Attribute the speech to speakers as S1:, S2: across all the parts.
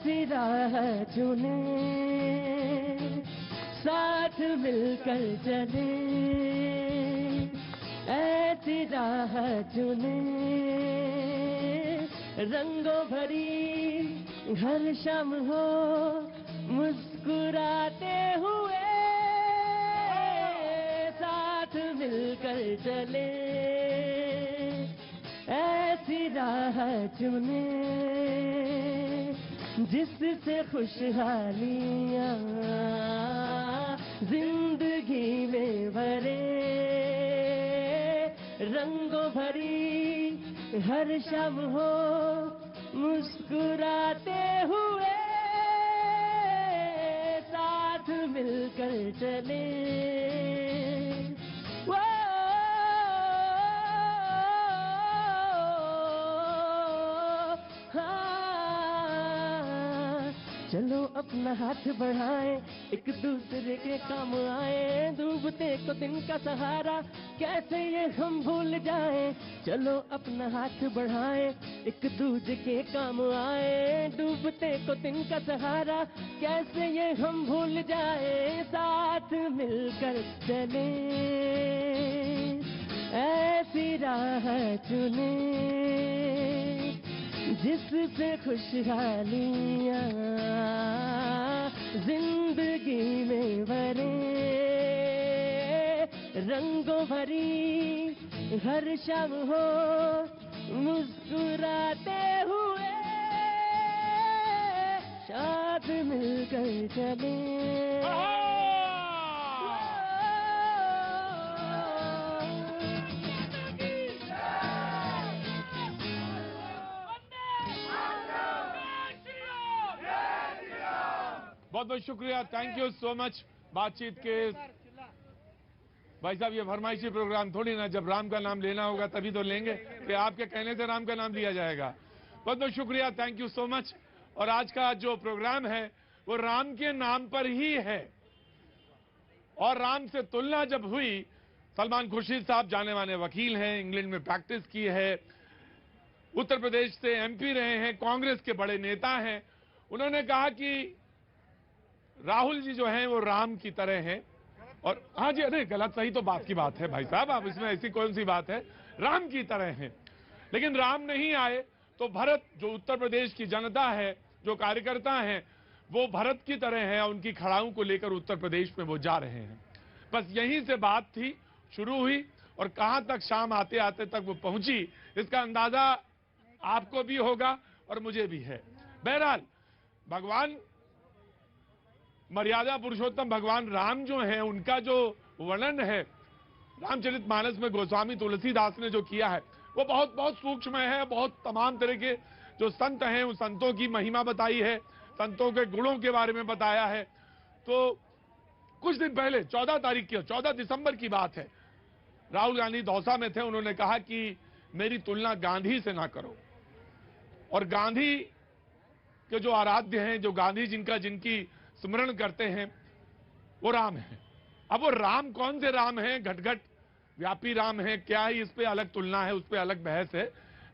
S1: ऐसी राह चुने, साथ मिलकर चले, ऐसी राह चुने, रंगों भरी हर शाम हो मुस्कुराते हुए, साथ मिलकर चले, ऐसी राह चुने जिससे खुशहालियाँ जिंदगी में भरे, रंगों भरी हर शब हो मुस्कुराते हुए, साथ मिलकर चले। चलो अपना हाथ बढ़ाएं, एक दूसरे के काम आए, डूबते को दिन का सहारा कैसे ये हम भूल जाएं। चलो अपना हाथ बढ़ाएं, एक दूसरे के काम आए, डूबते को दिन का सहारा कैसे ये हम भूल जाएं। साथ मिलकर चले, ऐसी राह चुने जिससे खुशहालियाँ जिंदगी में भरे, रंगों भरी हर शाम हो मुस्कुराते हुए, साथ मिलकर चले।
S2: बहुत बहुत शुक्रिया, थैंक यू सो मच। बातचीत के भाई साहब, ये फरमाइशी प्रोग्राम थोड़ी ना, जब राम का नाम लेना होगा तभी तो लेंगे कि आपके कहने से राम का नाम लिया जाएगा। बहुत बहुत शुक्रिया, थैंक यू सो मच। और आज का जो प्रोग्राम है वो राम के नाम पर ही है, और राम से तुलना जब हुई, सलमान खुर्शीद साहब जाने माने वकील हैं, इंग्लैंड में प्रैक्टिस की है, उत्तर प्रदेश से एमपी रहे हैं, कांग्रेस के बड़े नेता हैं। उन्होंने कहा कि राहुल जी जो हैं वो राम की तरह हैं। और हाँ जी, अरे गलत सही तो बात की बात है भाई साहब, आप इसमें ऐसी कौन सी बात है, राम की तरह हैं। लेकिन राम नहीं आए तो भरत, जो उत्तर प्रदेश की जनता है, जो कार्यकर्ता हैं, वो भरत की तरह है, उनकी खड़ाऊ को लेकर उत्तर प्रदेश में वो जा रहे हैं। बस यहीं से बात थी, शुरू हुई, और कहां तक शाम आते आते तक वो पहुंची, इसका अंदाजा आपको भी होगा और मुझे भी है। बहरहाल, भगवान मर्यादा पुरुषोत्तम भगवान राम जो हैं, उनका जो वर्णन है रामचरितमानस में गोस्वामी तुलसीदास ने जो किया है, वो बहुत बहुत सूक्ष्म है। बहुत तमाम तरह के जो संत हैं, उन संतों की महिमा बताई है, संतों के गुणों के बारे में बताया है। तो कुछ दिन पहले 14 दिसंबर की बात है, राहुल गांधी दौसा में थे। उन्होंने कहा कि मेरी तुलना गांधी से ना करो, और गांधी के जो आराध्य हैं, जो गांधी जिनकी स्मरण करते हैं, वो राम है। अब वो राम कौन से राम हैं, घट-घट व्यापी राम है क्या है, इस पे अलग तुलना है, उस पे अलग बहस है,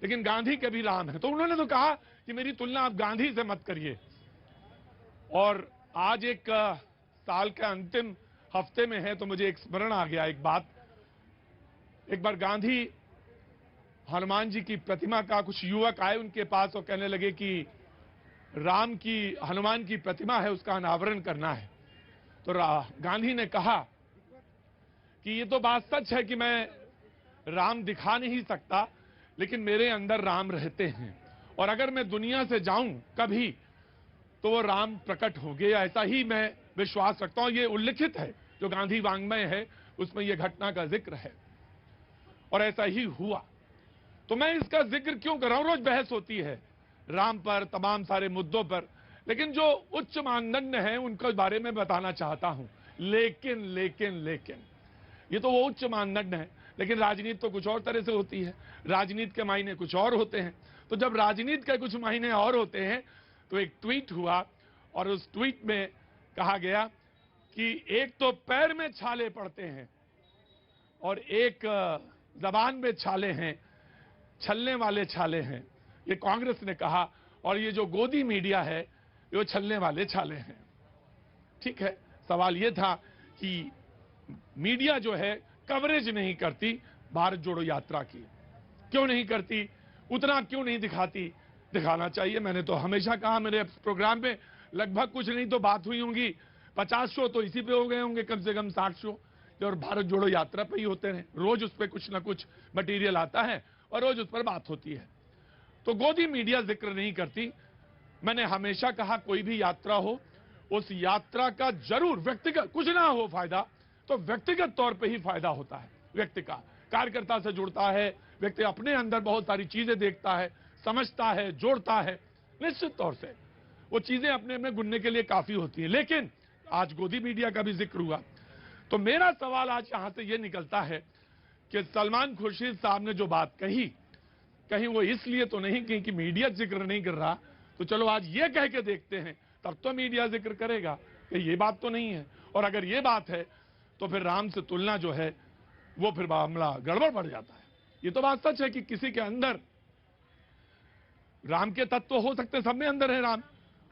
S2: लेकिन गांधी के भी राम है। तो उन्होंने तो कहा कि मेरी तुलना आप गांधी से मत करिए। और आज एक साल के अंतिम हफ्ते में है, तो मुझे एक स्मरण आ गया, एक बात। एक बार गांधी हनुमान जी की प्रतिमा का, कुछ युवक आए उनके पास और कहने लगे कि राम की, हनुमान की प्रतिमा है, उसका अनावरण करना है। तो गांधी ने कहा कि ये तो बात सच है कि मैं राम दिखा नहीं सकता, लेकिन मेरे अंदर राम रहते हैं, और अगर मैं दुनिया से जाऊं कभी तो वो राम प्रकट होंगे, ऐसा ही मैं विश्वास रखता हूं। ये उल्लिखित है, जो गांधी वांग्मय है उसमें ये घटना का जिक्र है, और ऐसा ही हुआ। तो मैं इसका जिक्र क्यों कर रहा हूं? रोज बहस होती है राम पर, तमाम सारे मुद्दों पर, लेकिन जो उच्च मानदंड हैं उनके बारे में बताना चाहता हूं। लेकिन ये तो वो उच्च मानदंड है, लेकिन राजनीति तो कुछ और तरह से होती है। राजनीति के मायने कुछ और होते हैं। तो जब राजनीति के कुछ मायने और होते हैं, तो एक ट्वीट हुआ, और उस ट्वीट में कहा गया कि एक तो पैर में छाले पड़ते हैं और एक जबान में छाले हैं, छलने वाले छाले हैं, ये कांग्रेस ने कहा। और ये जो गोदी मीडिया है, ये छलने वाले छाले हैं। ठीक है, सवाल ये था कि मीडिया जो है कवरेज नहीं करती भारत जोड़ो यात्रा की, क्यों नहीं करती, उतना क्यों नहीं दिखाती? दिखाना चाहिए। मैंने तो हमेशा कहा मेरे प्रोग्राम पे, लगभग कुछ नहीं तो बात हुई होंगी 50 शो तो इसी पे हो गए होंगे, कम से कम 60 शो, और भारत जोड़ो यात्रा पे ही होते हैं। रोज उस पर कुछ ना कुछ मटेरियल आता है और रोज उस पर बात होती है। तो गोदी मीडिया जिक्र नहीं करती। मैंने हमेशा कहा कोई भी यात्रा हो, उस यात्रा का जरूर व्यक्तिगत, कुछ ना हो फायदा तो व्यक्तिगत तौर पे ही फायदा होता है। व्यक्ति का कार्यकर्ता से जुड़ता है, व्यक्ति अपने अंदर बहुत सारी चीजें देखता है, समझता है, जोड़ता है। निश्चित तौर से वो चीजें अपने में गुनने के लिए काफी होती है। लेकिन आज गोदी मीडिया का भी जिक्र हुआ, तो मेरा सवाल आज यहां से ये निकलता है कि सलमान खुर्शीद साहब ने जो बात कही, कहीं वो इसलिए तो नहीं कि मीडिया जिक्र नहीं कर रहा, तो चलो आज ये कह के देखते हैं, तब तो मीडिया जिक्र करेगा कि ये बात तो नहीं है। और अगर ये बात है तो फिर राम से तुलना जो है वो फिर मामला गड़बड़ बढ़ जाता है। ये तो बात सच है कि किसी के अंदर राम के तत्व हो सकते, सब में अंदर है राम,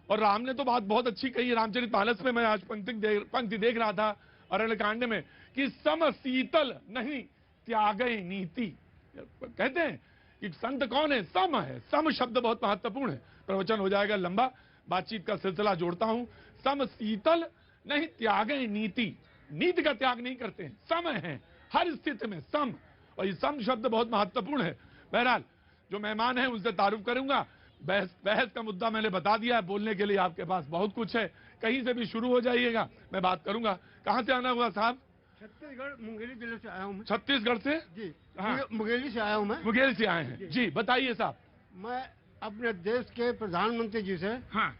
S2: और राम ने तो बात बहुत अच्छी कही है। रामचरितमानस में मैं आज पंक्ति देख रहा था अरण्यकांड में कि सम शीतल नहीं त्यागे नीति। कहते हैं कि संत कौन है? सम है। सम शब्द बहुत महत्वपूर्ण है। प्रवचन हो जाएगा लंबा, बातचीत का सिलसिला जोड़ता हूं। सम शीतल नहीं त्यागे नीति, नीति का त्याग नहीं करते हैं, सम है हर स्थिति में, सम। और ये सम शब्द बहुत महत्वपूर्ण है। बहरहाल जो मेहमान है उनसे तारुफ करूंगा। बहस का मुद्दा मैंने बता दिया है, बोलने के लिए आपके पास बहुत कुछ है, कहीं से भी शुरू हो जाइएगा, मैं बात करूंगा। कहां से आना हुआ साहब?
S3: छत्तीसगढ़ मुंगेली जिले से आया हूँ मैं।
S2: छत्तीसगढ़ से?
S3: जी
S2: हाँ।
S3: मुंगेली से आया हूँ मैं।
S2: मुंगेली से आए हैं जी, बताइए साहब।
S3: मैं अपने देश के प्रधानमंत्री जी से
S2: हाँ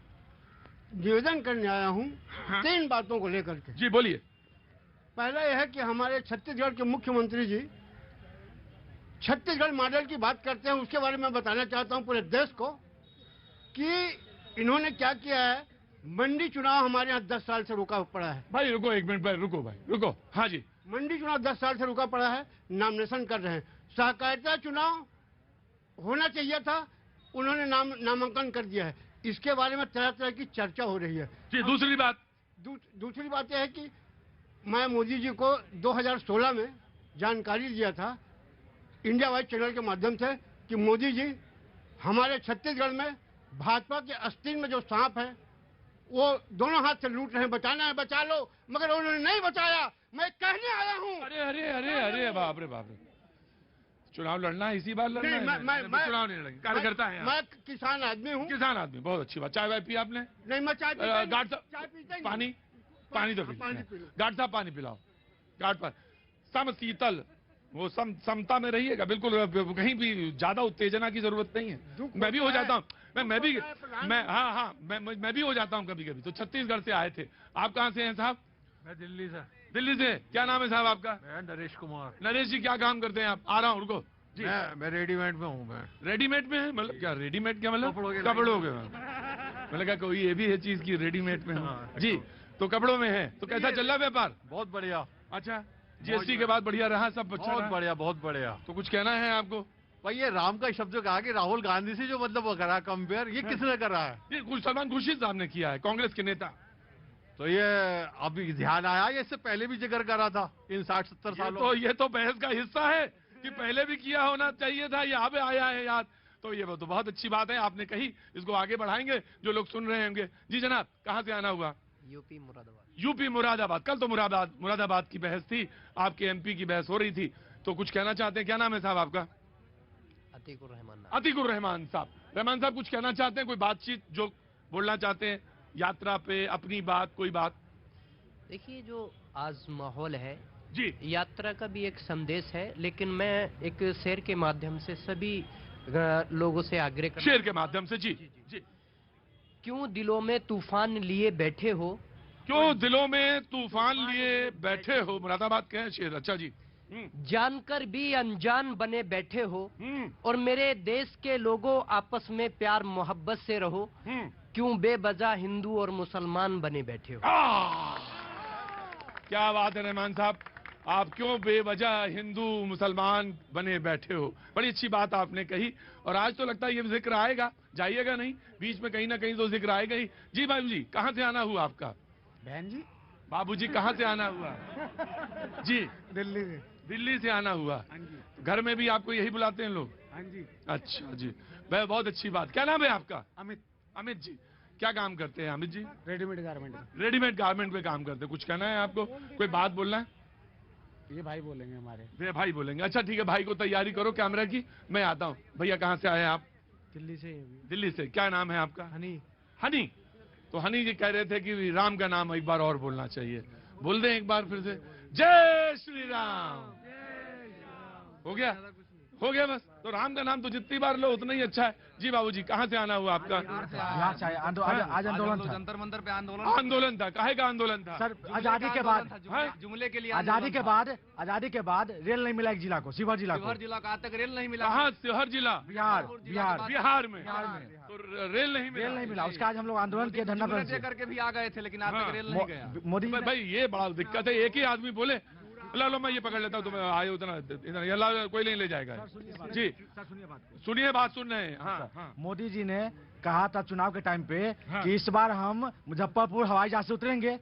S3: निवेदन करने आया हूँ
S2: हाँ।
S3: 3 बातों को लेकर के।
S2: जी बोलिए।
S3: पहला यह है कि हमारे छत्तीसगढ़ के मुख्यमंत्री जी छत्तीसगढ़ मॉडल की बात करते हैं, उसके बारे में बताना चाहता हूं पूरे देश को कि इन्होंने क्या किया है। मंडी चुनाव हमारे यहाँ 10 साल से रुका पड़ा है।
S2: भाई रुको एक मिनट, भाई रुको, भाई रुको। हाँ जी,
S3: मंडी चुनाव 10 साल से रुका पड़ा है, नामिनेशन कर रहे हैं। सहकारिता चुनाव होना चाहिए था, उन्होंने नामांकन कर दिया है। इसके बारे में तरह तरह की चर्चा हो रही है
S2: जी। दूसरी बात,
S3: दूसरी बात यह है कि मैं मोदी जी को 2016 में जानकारी दिया था इंडिया वाइज चैनल के माध्यम से कि मोदी जी हमारे छत्तीसगढ़ में भाजपा के आस्तीन में जो सांप है वो दोनों हाथ से लूट रहे हैं, बचाना है बचा लो, मगर उन्होंने नहीं बचाया। मैं कहने आया हूँ।
S2: अरे अरे अरे अरे बाप रे बाप रे, चुनाव लड़ना है, इसी बार लड़ना है?
S3: मैं
S2: चुनाव नहीं लड़ेंगे, कार्यकर्ता है।
S3: मैं किसान आदमी हूँ।
S2: किसान आदमी, बहुत अच्छी बात। चाय वाय पी आपने?
S3: नहीं, मैं चाय
S2: गार्ड
S3: चाय
S2: साहब
S3: पीते ही
S2: पानी, पानी तो पी
S3: लो।
S2: गार्ड साहब पानी पिलाओ। गार्ड पर सम शीतल, वो समता में रहिएगा बिल्कुल, कहीं भी ज्यादा उत्तेजना की जरूरत नहीं है। मैं भी हो जाता हूँ, मैं भी हो जाता हूँ कभी कभी। तो छत्तीसगढ़ से आए थे, आप कहाँ से हैं साहब?
S4: मैं दिल्ली से।
S2: दिल्ली से। क्या नाम है साहब आपका?
S4: मैं नरेश कुमार।
S2: नरेश जी, क्या काम करते हैं आप? आ रहा हूँ, रुको जी।
S4: मैं रेडीमेड में हूँ। मैं
S2: रेडीमेड में है? मतलब क्या रेडीमेड, क्या मतलब? कपड़ों के मतलब क्या कोई ये भी है चीज की रेडीमेड में? जी, तो कपड़ों में है। तो कैसा चल रहा व्यापार?
S4: बहुत बढ़िया।
S2: अच्छा, जीएसटी के बाद बढ़िया रहा सब? अच्छा
S4: बहुत बढ़िया, बहुत बढ़िया।
S2: तो कुछ कहना है आपको?
S4: भाई ये राम का शब्द जो कहा कि राहुल गांधी से जो मतलब वो करा कंपेयर, ये किसने करा है?
S2: ये सलमान खुर्शीद साहब ने किया है, कांग्रेस के नेता।
S4: तो ये अभी ध्यान आया, ये इससे पहले भी जिक्र करा था इन 60-70 सालों।
S2: ये तो बहस का हिस्सा है कि पहले भी किया होना चाहिए था, यहाँ पे आया है याद। तो ये तो बहुत अच्छी बात है आपने कही, इसको आगे बढ़ाएंगे, जो लोग सुन रहे होंगे। जी जनाब, कहाँ से आना हुआ?
S5: यूपी मुरादाबाद।
S2: यूपी मुरादाबाद। कल तो मुरादाबाद की बहस थी, आपके एमपी की बहस हो रही थी, तो कुछ कहना चाहते हैं? क्या नाम है साहब आपका?
S5: अतीकुर रहमान।
S2: अतीकुर रहमान साहब। रहमान साहब कुछ कहना चाहते हैं? कोई बातचीत जो बोलना चाहते हैं यात्रा पे, अपनी बात, कोई बात?
S5: देखिए, जो आज माहौल है
S2: जी,
S5: यात्रा का भी एक संदेश है, लेकिन मैं एक शेर के माध्यम से सभी लोगों से आग्रह करना।
S2: शेर के माध्यम से? जी जी।
S5: क्यों दिलों में तूफान लिए बैठे हो?
S2: क्यों दिलों में तूफान लिए बैठे हो? मुरादाबाद के हैं शेर। अच्छा जी।
S5: जानकर भी अनजान बने बैठे हो, और मेरे देश के लोगों आपस में प्यार मोहब्बत से रहो। क्यों बेवजह हिंदू और मुसलमान बने बैठे हो?
S2: क्या बात है रहमान साहब, आप क्यों बेवजह हिंदू मुसलमान बने बैठे हो। बड़ी अच्छी बात आपने कही, और आज तो लगता है ये जिक्र आएगा, जाइएगा नहीं, बीच में कहीं ना कहीं तो जिक्र आएगा ही। जी बाबू जी, कहाँ से आना हुआ आपका?
S3: बहन जी,
S2: बाबूजी कहाँ से आना हुआ? जी,
S3: दिल्ली से।
S2: दिल्ली से आना हुआ।
S3: हाँ जी,
S2: घर में भी आपको यही बुलाते हैं लोग?
S3: हाँ जी।
S2: अच्छा जी, वह बहुत अच्छी बात। क्या नाम है आपका?
S3: अमित,
S2: अमित जी, क्या काम करते हैं Amit ji?
S3: Readymade garment.
S2: Readymade garment पे काम करते हैं। कुछ कहना है आपको, कोई बात बोलना है?
S3: ये भाई बोलेंगे हमारे।
S2: वे भाई बोलेंगे। अच्छा ठीक है, भाई को तैयारी करो कैमरा की, मैं आता हूँ। भैया कहाँ से आए हैं आप?
S3: दिल्ली से।
S2: दिल्ली से। क्या नाम है आपका?
S3: हनी।
S2: हनी। तो हनी जी कह रहे थे कि राम का नाम एक बार और बोलना चाहिए, बोल दें एक बार फिर से, जय श्री राम। हो गया, हो गया बस। तो राम का नाम तो जितनी बार लो उतना ही अच्छा है। जी बाबूजी, कहाँ से आना हुआ आपका?
S6: बिहार से आए। आज आंदोलन था,
S5: जंतर मंतर पे आंदोलन
S2: आंदोलन था। काहे का आंदोलन था?
S6: सर। आजादी के बाद,
S5: जुमले के लिए
S6: आजादी के बाद रेल नहीं मिला एक जिला को, शिवहर जिला को।
S5: शिवहर जिला का आज तक रेल नहीं मिला।
S2: कहाँ? शिवहर जिला?
S6: बिहार
S2: बिहार में। तो रेल नहीं मिला?
S6: रेल नहीं मिला। उसका आज हम लोग आंदोलन किए, धरना
S5: जुमले
S6: प्रदर्शन
S5: दे करके भी आ गए थे, लेकिन आज तक रेल नहीं गया।
S6: मोदी जी
S2: भाई ये बड़ा दिक्कत है, एक ही आदमी बोले। लो मैं ये पकड़ लेता हूँ, तुम्हें आए उतना कोई नहीं ले जाएगा। जी सुनिए, बात सुन रहे हैं। हाँ।
S6: मोदी जी ने कहा था चुनाव के टाइम पे कि इस बार हम मुजफ्फरपुर हवाई जहाज से उतरेंगे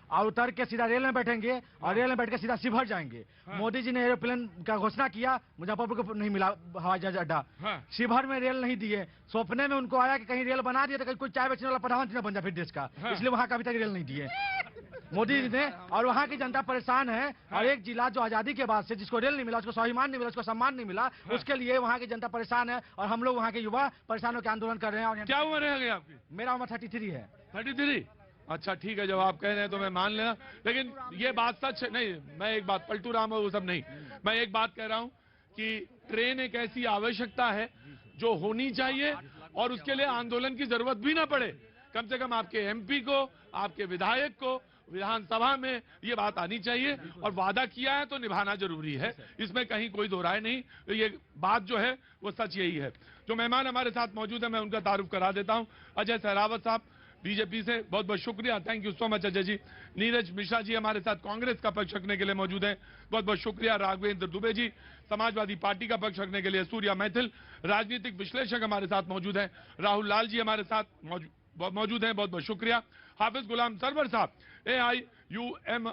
S6: और उतर के सीधा रेल में बैठेंगे और रेल में बैठ के सीधा शिवहर जाएंगे। मोदी जी ने एरोप्लेन का घोषणा किया, मुजफ्फरपुर को नहीं मिला हवाई जहाज अड्डा। शिवहर में रेल नहीं दिए। सपने में उनको आया कि कहीं रेल बना दिया तो कहीं कोई चाय बेचने वाला प्रधानमंत्री न बन जाए फिर देश का, इसलिए वहां का अभी तक रेल नहीं दिए मोदी जी ने। और वहाँ की जनता परेशान है। और एक जिला जो आजादी के बाद से जिसको रेल नहीं मिला, उसको स्वाभिमान नहीं मिला, उसको सम्मान नहीं मिला, उसके लिए वहाँ की जनता परेशान है। और हम लोग वहाँ के युवा परेशान होकर आंदोलन कर रहे हैं। और
S2: क्या उम्र है आपकी?
S6: मेरा उम्र 33 है।
S2: 33? अच्छा ठीक है, जब आप कह रहे हैं तो मैं मान लेना, लेकिन ये बात सच है नहीं। मैं एक बात, पलटू राम वो सब नहीं, मैं एक बात कह रहा हूँ कि ट्रेन एक ऐसी आवश्यकता है जो होनी चाहिए और उसके लिए आंदोलन की जरूरत भी ना पड़े। कम से कम आपके एमपी को, आपके विधायक को विधानसभा में ये बात आनी चाहिए, और वादा किया है तो निभाना जरूरी है, इसमें कहीं कोई दो राय नहीं। तो ये बात जो है वो सच यही है। जो मेहमान हमारे साथ मौजूद है, मैं उनका तारुफ करा देता हूं। अजय सहरावत साहब बीजेपी से, बहुत बहुत शुक्रिया, thank you so much Ajay ji. Neeraj Mishra ji हमारे साथ कांग्रेस का पक्ष रखने के लिए मौजूद है, बहुत बहुत शुक्रिया। राघवेंद्र दुबे जी समाजवादी पार्टी का पक्ष रखने के लिए, सूर्या मैथिल राजनीतिक विश्लेषक हमारे साथ मौजूद है, राहुल लाल जी हमारे साथ मौजूद हैं, बहुत बहुत शुक्रिया। हाफिज गुलाम सरवर साहब AIUMM,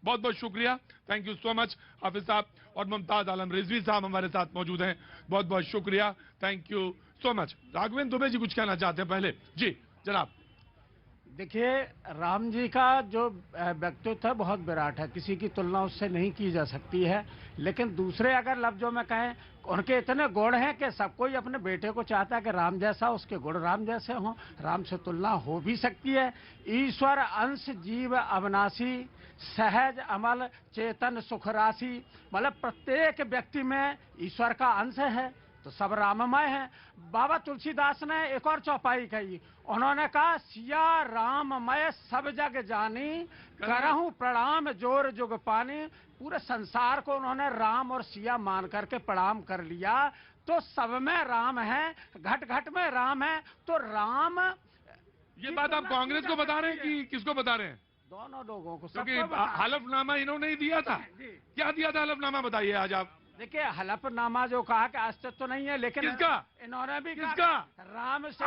S2: बहुत बहुत शुक्रिया, थैंक यू सो मच हाफिज साहब। और मुमताज आलम रिजवी साहब हमारे साथ मौजूद हैं, बहुत बहुत शुक्रिया, thank you so much. Raghavendra Dubey ji कुछ कहना चाहते हैं पहले? जी जनाब।
S7: देखिए, राम जी का जो व्यक्तित्व है बहुत विराट है, किसी की तुलना उससे नहीं की जा सकती है। लेकिन दूसरे अगर लफ्जों में कहें, उनके इतने गुण हैं कि सब कोई अपने बेटे को चाहता है कि राम जैसा, उसके गुण राम जैसे हों। राम से तुलना हो भी सकती है। ईश्वर अंश जीव अविनाशी, सहज अमल चेतन सुख राशि, मतलब प्रत्येक व्यक्ति में ईश्वर का अंश है, तो सब राममय है। बाबा तुलसीदास ने एक और चौपाई कही, उन्होंने कहा सिया राममय सब जग जानी, करहूं प्रणाम जोर जुग पानी। पूरे संसार को उन्होंने राम और सिया मान करके प्रणाम कर लिया। तो सब में राम है, घट घट में राम है। तो राम,
S2: ये बात आप कांग्रेस को बता रहे हैं कि किसको बता रहे हैं?
S7: दोनों लोगों को।
S2: क्योंकि हलफनामा इन्होंने ही दिया था। क्या दिया था हलफनामा, बताइए आज आप।
S7: देखिए, हलफनामा जो कहा कि अस्तित्व तो नहीं है, लेकिन
S2: किसका?
S7: इन्होंने भी
S2: किसका?
S7: राम से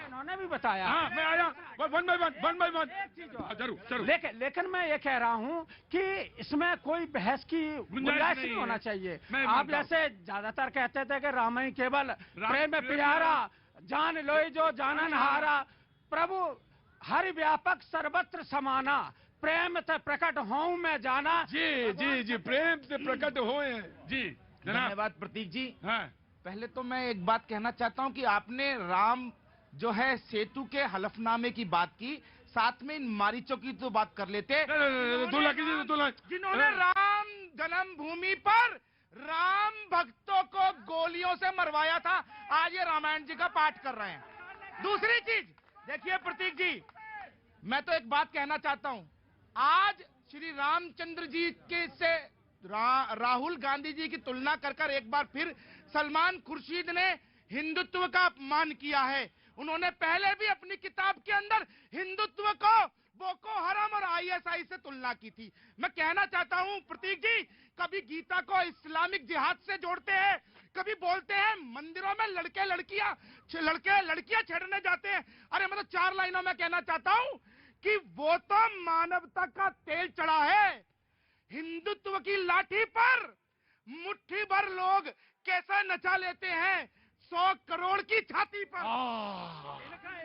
S7: इन्होंने भी बताया।
S2: हाँ, मैं आया, वन बाय वन।
S7: एक चीज और,
S2: जरूर।
S7: लेकिन मैं ये कह रहा हूँ कि इसमें कोई बहस की गुंजाइश नहीं होना चाहिए। आप जैसे ज्यादातर कहते थे कि राम ही केवल प्रेम प्यारा, जान लोई जो जानन हारा, प्रभु हरि व्यापक सर्वत्र समाना, प्रेम से प्रकट होऊं मैं जाना।
S2: जी प्रेम से प्रकट होए। जी
S8: धन्यवाद प्रतीक जी।
S2: हाँ।
S8: पहले तो मैं एक बात कहना चाहता हूं कि आपने राम जो है सेतु के हलफनामे की बात की, साथ में इन मारीचों की तो बात कर लेते।
S2: जिन्होंने
S8: राम जन्मभूमि पर राम भक्तों को गोलियों से मरवाया था, आज ये रामायण जी का पाठ कर रहे हैं। दूसरी चीज देखिए प्रतीक जी, मैं तो एक बात कहना चाहता हूं, आज श्री रामचंद्र जी के से राहुल गांधी जी की तुलना कर एक बार फिर सलमान खुर्शीद ने हिंदुत्व का अपमान किया है। उन्होंने पहले भी अपनी किताब के अंदर हिंदुत्व को बोको हराम और आईएसआई से तुलना की थी। मैं कहना चाहता हूं प्रतीक जी, कभी गीता को इस्लामिक जिहाद से जोड़ते हैं, कभी बोलते हैं मंदिरों में लड़कियां छेड़ने जाते हैं। अरे मैं तो 4 लाइनों में कहना चाहता हूं कि वो तो मानवता का तेल चढ़ा है। हिंदुत्व की लाठी पर मुट्ठी भर लोग कैसा नचा लेते हैं 100 करोड़ की छाती पर।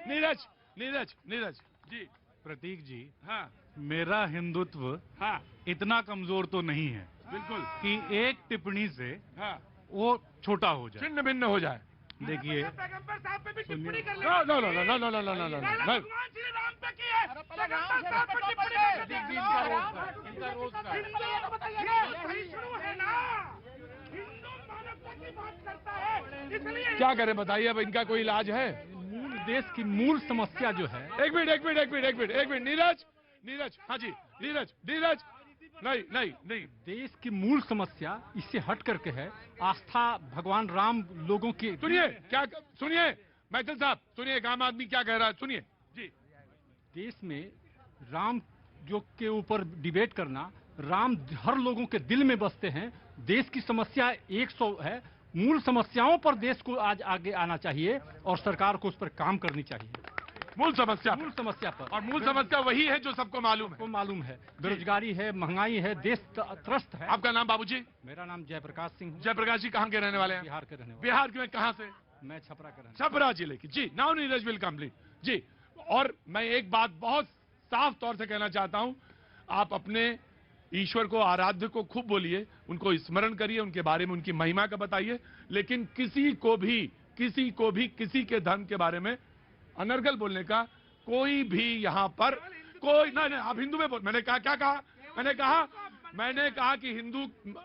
S2: नीरज नीरज नीरज
S4: जी प्रतीक जी,
S2: हाँ
S4: मेरा हिंदुत्व
S2: हाँ
S4: इतना कमजोर तो नहीं है
S2: बिल्कुल
S4: कि एक टिप्पणी से
S2: हाँ
S4: वो छोटा हो जाए।
S2: छिन्न भिन्न हो जाए।
S4: देखिए
S8: पैगंबर साहब पे भी टिप्पणी कर
S2: no no no no no no no no no no
S8: भगवान श्री राम पे की है। पैगंबर साहब पे टिप्पणी सहिष्णु है ना, हिंदू मानवता की बात करता है, इसलिए
S2: क्या करें बताइए, अब इनका कोई इलाज है?
S9: मूल देश की मूल समस्या जो है,
S2: एक मिनट नीरज नीरज, हाँ जी नीरज नीरज, नहीं नहीं नहीं,
S9: देश की मूल समस्या इससे हट करके है आस्था भगवान राम लोगों की।
S2: सुनिए क्या, सुनिए मैथिल साहब, सुनिए एक आम आदमी क्या कह रहा है, सुनिए जी।
S9: देश में राम जो के ऊपर डिबेट करना, राम हर लोगों के दिल में बसते हैं। देश की समस्या 100 है, मूल समस्याओं पर देश को आज आगे आना चाहिए और सरकार को उस पर काम करनी चाहिए।
S2: मूल समस्या
S9: पर,
S2: और मूल समस्या वही है जो सबको मालूम है।
S9: बेरोजगारी है, महंगाई है, देश त्रस्त है।
S2: आपका नाम बाबूजी?
S9: मेरा नाम जयप्रकाश सिंह है।
S2: जयप्रकाश जी कहाँ के रहने वाले हैं?
S9: बिहार के रहने वाले।
S2: बिहार के कहाँ से?
S9: मैं छपरा का रहने।
S2: छपरा जिले की, जी। नाउ नीरज विल कंप्लीट जी। और मैं एक बात बहुत साफ तौर से कहना चाहता हूं, आप अपने ईश्वर को, आराध्य को खूब बोलिए, उनको स्मरण करिए, उनके बारे में उनकी महिमा का बताइए, लेकिन किसी को भी किसी के धर्म के बारे में अनर्गल बोलने का कोई भी यहां पर कोई नहीं। आप हिंदू में बोल, मैंने कहा क्या कहा? मैंने कहा कि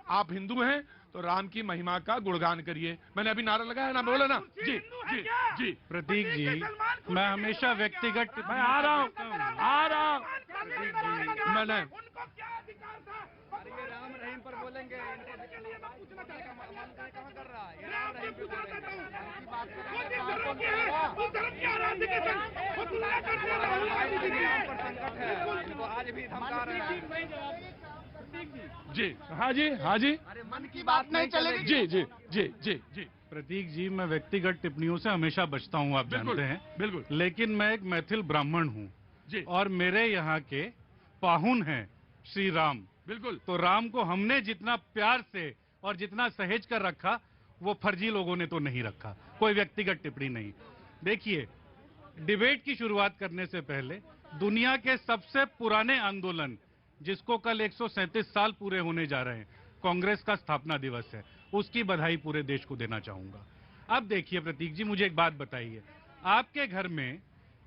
S2: आप हिंदू हैं तो राम की महिमा का गुणगान करिए। मैंने अभी नारा लगाया ना, बोला ना जी जी जी।
S4: प्रतीक जी, मैं हमेशा व्यक्तिगत,
S2: मैं आ रहा हूं मैंने
S8: उनको क्या अधिकार था? राम रहीम पर बोलेंगे,
S2: जी हाँ जी हाँ जी,
S8: अरे मन की बात नहीं चलेगी।
S2: जी जी जी जी जी।
S4: प्रतीक जी, मैं व्यक्तिगत टिप्पणियों से हमेशा बचता हूं, आप जानते हैं।
S2: बिल्कुल।
S4: लेकिन मैं एक मैथिल ब्राह्मण हूं
S2: जी,
S4: और मेरे यहाँ के पाहुन हैं श्री राम।
S2: बिल्कुल।
S4: तो राम को हमने जितना प्यार से और जितना सहेज कर रखा, वो फर्जी लोगों ने तो नहीं रखा। कोई व्यक्तिगत टिप्पणी नहीं। देखिए, डिबेट की शुरुआत करने से पहले दुनिया के सबसे पुराने आंदोलन, जिसको कल 137 साल पूरे होने जा रहे हैं, कांग्रेस का स्थापना दिवस है, उसकी बधाई पूरे देश को देना चाहूंगा। अब देखिए प्रतीक जी, मुझे एक बात बताइए, आपके घर में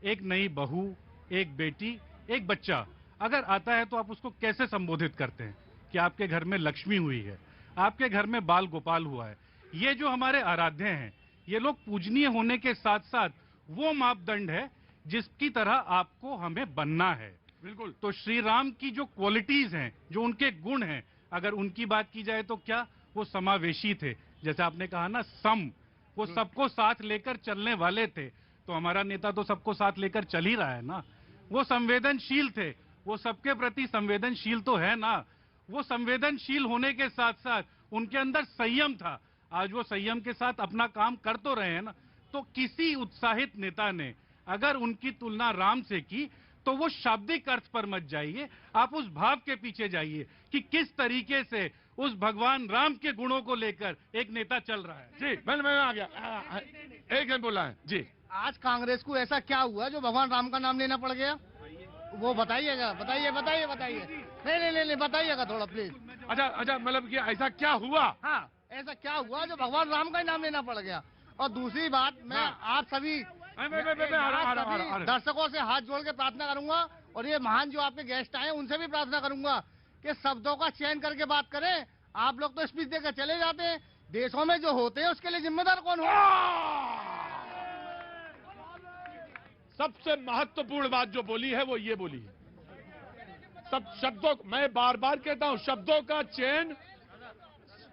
S4: एक नई बहू, एक बेटी, एक बच्चा अगर आता है तो आप उसको कैसे संबोधित करते हैं कि आपके घर में लक्ष्मी हुई है, आपके घर में बाल गोपाल हुआ है? ये जो हमारे आराध्य हैं, ये लोग पूजनीय होने के साथ साथ वो मापदंड है जिसकी तरह आपको हमें बनना है।
S2: बिल्कुल।
S4: तो श्री राम की जो क्वालिटीज हैं, जो उनके गुण हैं, अगर उनकी बात की जाए तो क्या वो समावेशी थे? जैसे आपने कहा ना, वो सबको साथ लेकर चलने वाले थे। तो हमारा नेता तो सबको साथ लेकर चल ही रहा है ना। वो संवेदनशील थे, वो सबके प्रति संवेदनशील तो है ना। वो संवेदनशील होने के साथ साथ उनके अंदर संयम था। आज वो संयम के साथ अपना काम कर तो रहे हैं ना। तो किसी उत्साहित नेता ने अगर उनकी तुलना राम से की, तो वो शाब्दिक अर्थ पर मत जाइए, आप उस भाव के पीछे जाइए कि किस तरीके से उस भगवान राम के गुणों को लेकर एक नेता चल रहा है।
S2: जी मैं आ गया, एक जन बोला है जी।
S10: आज कांग्रेस को ऐसा क्या हुआ जो भगवान राम का नाम लेना पड़ गया? वो बताइएगा, बताइए। नहीं, बताइएगा थोड़ा प्लीज।
S2: अच्छा, मतलब कि ऐसा क्या हुआ?
S10: हाँ, ऐसा क्या हुआ जो भगवान राम का ही नाम लेना पड़ गया? और दूसरी बात, मैं आप सभी दर्शकों से हाथ जोड़ के प्रार्थना करूंगा, और ये महान जो आपके गेस्ट आए उनसे भी प्रार्थना करूंगा कि शब्दों का चयन करके बात करें। आप लोग तो स्पीच देकर चले जाते हैं, देशों में जो होते हैं उसके लिए जिम्मेदार कौन हो?
S2: सबसे महत्वपूर्ण बात जो बोली है वो ये बोली है, सब शब्दों, मैं बार बार कहता हूं, शब्दों का चयन।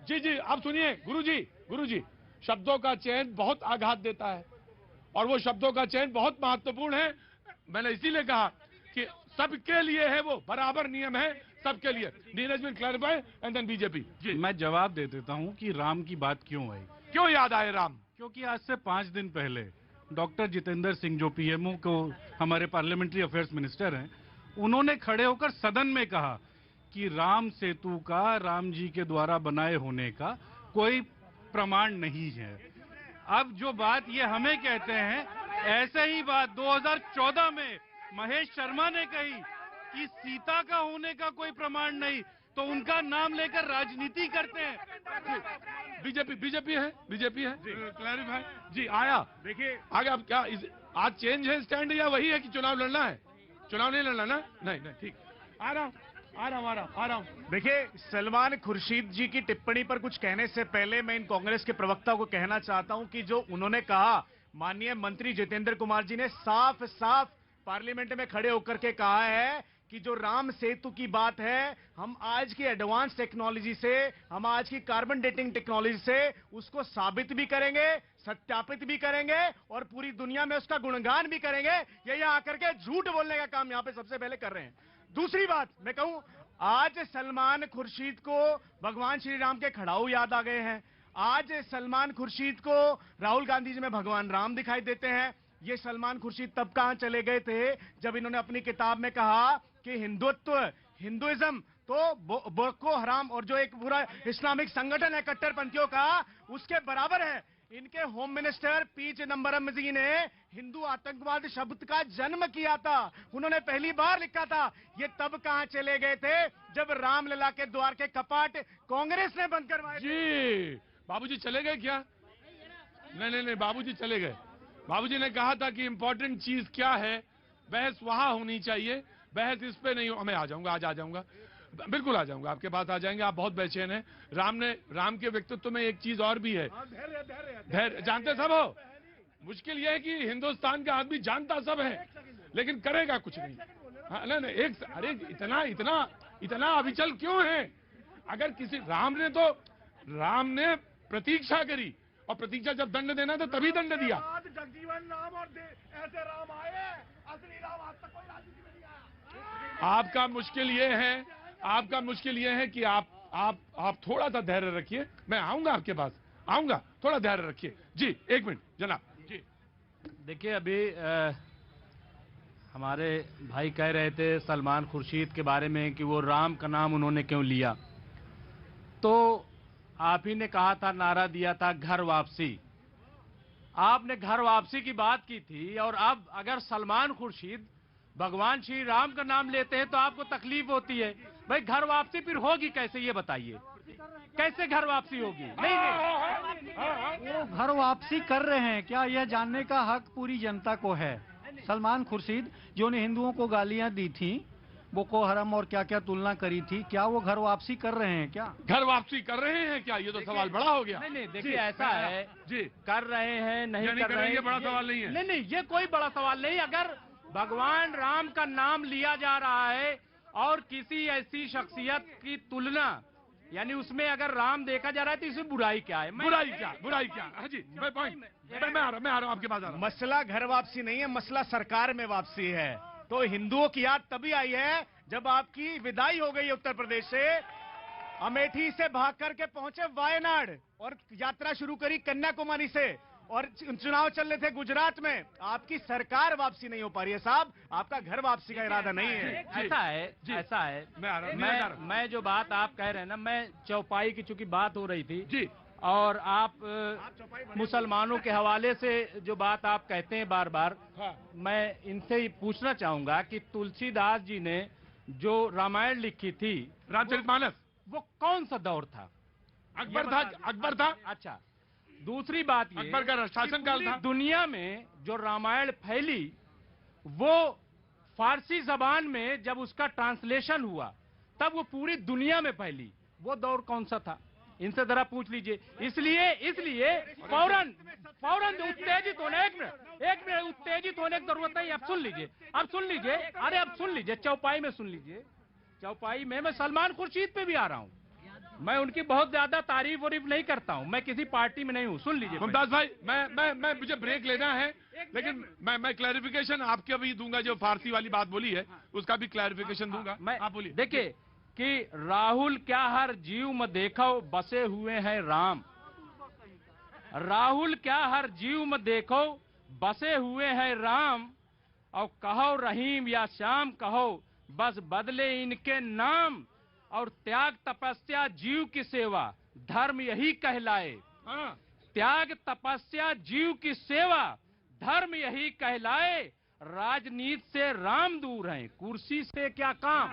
S2: जी आप सुनिए गुरुजी, शब्दों का चयन बहुत आघात देता है और वो शब्दों का चयन बहुत महत्वपूर्ण है। मैंने इसीलिए कहा कि सबके लिए है, वो बराबर नियम है सबके लिए। Neeraj will clarify and then BJP. जी
S4: मैं जवाब दे देता हूं कि राम की बात क्यों आई।
S2: क्यों याद आए राम?
S4: क्योंकि आज से 5 दिन पहले डॉक्टर जितेंद्र सिंह, जो पीएमओ को हमारे पार्लियामेंट्री अफेयर्स मिनिस्टर हैं, उन्होंने खड़े होकर सदन में कहा कि राम सेतु का राम जी के द्वारा बनाए होने का कोई प्रमाण नहीं है। अब जो बात ये हमें कहते हैं, ऐसे ही बात 2014 में महेश शर्मा ने कही कि सीता का होने का कोई प्रमाण नहीं, तो उनका नाम लेकर राजनीति करते हैं।
S2: बीजेपी है क्लैरिफाई जी। आया देखिए आगे अब क्या आज चेंज है स्टैंड या वही है कि चुनाव लड़ना है? चुनाव नहीं लड़ना ना? नहीं ठीक। आ रहा हूँ।
S11: देखिए, सलमान खुर्शीद जी की टिप्पणी पर कुछ कहने से पहले मैं इन कांग्रेस के प्रवक्ता को कहना चाहता हूं कि जो उन्होंने कहा, माननीय मंत्री जितेंद्र कुमार जी ने साफ साफ पार्लियामेंट में खड़े होकर के कहा है कि जो राम सेतु की बात है, हम आज की एडवांस टेक्नोलॉजी से, हम आज की कार्बन डेटिंग टेक्नोलॉजी से उसको साबित भी करेंगे, सत्यापित भी करेंगे और पूरी दुनिया में उसका गुणगान भी करेंगे। ये यहाँ आकर के झूठ बोलने का काम यहाँ पे सबसे पहले कर रहे हैं। दूसरी बात मैं कहूं, आज सलमान खुर्शीद को भगवान श्री राम के खड़ाऊ याद आ गए हैं। आज सलमान खुर्शीद को राहुल गांधी जी में भगवान राम दिखाई देते हैं। ये सलमान खुर्शीद तब कहां चले गए थे जब इन्होंने अपनी किताब में कहा कि हिंदुइज्म तो बोको हराम और जो एक पूरा इस्लामिक संगठन है कट्टरपंथियों का, उसके बराबर है। इनके होम मिनिस्टर पी चिदम्बरम जी ने हिंदू आतंकवाद शब्द का जन्म किया था, उन्होंने पहली बार लिखा था। ये तब कहां चले गए थे जब रामलला के द्वार के कपाट कांग्रेस ने बंद करवाए
S2: जी। बाबूजी चले गए क्या? नहीं, बाबूजी चले गए। बाबूजी ने कहा था कि इंपॉर्टेंट चीज क्या है, बहस वहां होनी चाहिए, बहस इस पे नहीं हो। मैं आ जाऊंगा, आज आ जाऊंगा, बिल्कुल आ जाऊंगा, आपके पास आ जाएंगे। आप बहुत बेचैन हैं। राम के व्यक्तित्व में एक चीज और भी है, धैर्य। जानते सब हो, मुश्किल यह है कि हिंदुस्तान का आदमी जानता सब है लेकिन करेगा कुछ नहीं। हाँ, नहीं, अरे इतना अविचल क्यों है? अगर किसी राम ने प्रतीक्षा करी, और प्रतीक्षा जब दंड देना था तभी दंड दिया।
S8: जगजीवन राम और ऐसे राम आए, असली राम आज तक कोई राजनीति में नहीं आया।
S2: आपका मुश्किल ये है कि आप थोड़ा सा धैर्य रखिए। मैं आऊंगा आपके पास, आऊंगा, थोड़ा धैर्य रखिए। जी 1 मिनट जनाब जी।
S7: देखिए, अभी हमारे भाई कह रहे थे सलमान खुर्शीद के बारे में कि वो राम का नाम उन्होंने क्यों लिया। तो आप ही ने कहा था, नारा दिया था घर वापसी। आपने घर वापसी की बात की थी, और अब अगर सलमान खुर्शीद भगवान श्री राम का नाम लेते हैं तो आपको तकलीफ होती है। भाई घर वापसी फिर होगी कैसे, ये बताइए, कैसे घर वापसी होगी? नहीं,
S12: वो घर वापसी कर रहे हैं क्या, यह जानने का हक पूरी जनता को है। सलमान खुर्शीद जो ने हिंदुओं को गालियां दी थी, बोको हराम और क्या क्या तुलना करी थी, क्या वो घर वापसी कर रहे हैं क्या?
S2: घर वापसी कर रहे हैं क्या, ये तो सवाल बड़ा हो गया।
S7: नहीं, देखिए ऐसा है जी, कर रहे हैं नहीं कर रहे हैं,
S2: ये बड़ा सवाल नहीं है।
S7: नहीं, ये कोई बड़ा सवाल नहीं। अगर भगवान राम का नाम लिया जा रहा है और किसी ऐसी शख्सियत की तुलना, यानी उसमें अगर राम देखा जा रहा है तो इसमें बुराई क्या है?
S2: बुराई क्या? हाँ जी, मैं आ रहा हूँ आपके पास।
S11: मसला घर वापसी नहीं है, मसला सरकार में वापसी है। तो हिंदुओं की याद तभी आई है जब आपकी विदाई हो गई उत्तर प्रदेश से, अमेठी से भाग करके पहुंचे वायनाड और यात्रा शुरू करी कन्याकुमारी से, और चुनाव चल रहे थे गुजरात में। आपकी सरकार वापसी नहीं हो पा रही है साहब, आपका घर वापसी का इरादा नहीं है।
S7: ऐसा है। मैं जो बात आप कह रहे हैं ना, मैं चौपाई की चूंकि बात हो रही थी जी, और आप मुसलमानों के हवाले से जो बात आप कहते हैं बार बार, मैं इनसे ही पूछना चाहूंगा कि तुलसीदास जी ने जो रामायण लिखी थी,
S2: रामचरितमानस,
S7: वो कौन सा दौर था?
S2: अकबर था।
S7: अच्छा, दूसरी बात ये,
S2: अकबर का शासनकाल था।
S7: दुनिया में जो रामायण फैली वो फारसी जबान में जब उसका ट्रांसलेशन हुआ तब वो पूरी दुनिया में फैली। वो दौर कौन सा था? इनसे जरा पूछ लीजिए। इसलिए फौरन उत्तेजित होने, एक मिनट उत्तेजित होने की जरूरत नहीं। अब सुन लीजिए, अरे अब सुन लीजिए, चौपाई में सुन लीजिए। चौपाई में मैं सलमान खुर्शीद पे भी आ रहा हूँ, मैं उनकी बहुत ज्यादा तारीफ नहीं करता हूं, मैं किसी पार्टी में नहीं हूं। सुन लीजिए
S2: मुमताज भाई, मैं मुझे ब्रेक लेना है। लेकिन मैं क्लैरिफिकेशन आपके भी दूंगा, जो फारसी वाली बात बोली है उसका भी क्लैरिफिकेशन दूंगा। आप बोलिए।
S12: देखिए कि राहुल क्या हर जीव में देखो बसे हुए हैं राम, राहुल क्या हर जीव में देखो बसे हुए हैं राम, और कहो रहीम या श्याम कहो बस बदले इनके नाम, और त्याग तपस्या जीव की सेवा धर्म यही कहलाए। त्याग तपस्या जीव की सेवा धर्म यही कहलाए, राजनीति से राम दूर हैं कुर्सी से क्या काम।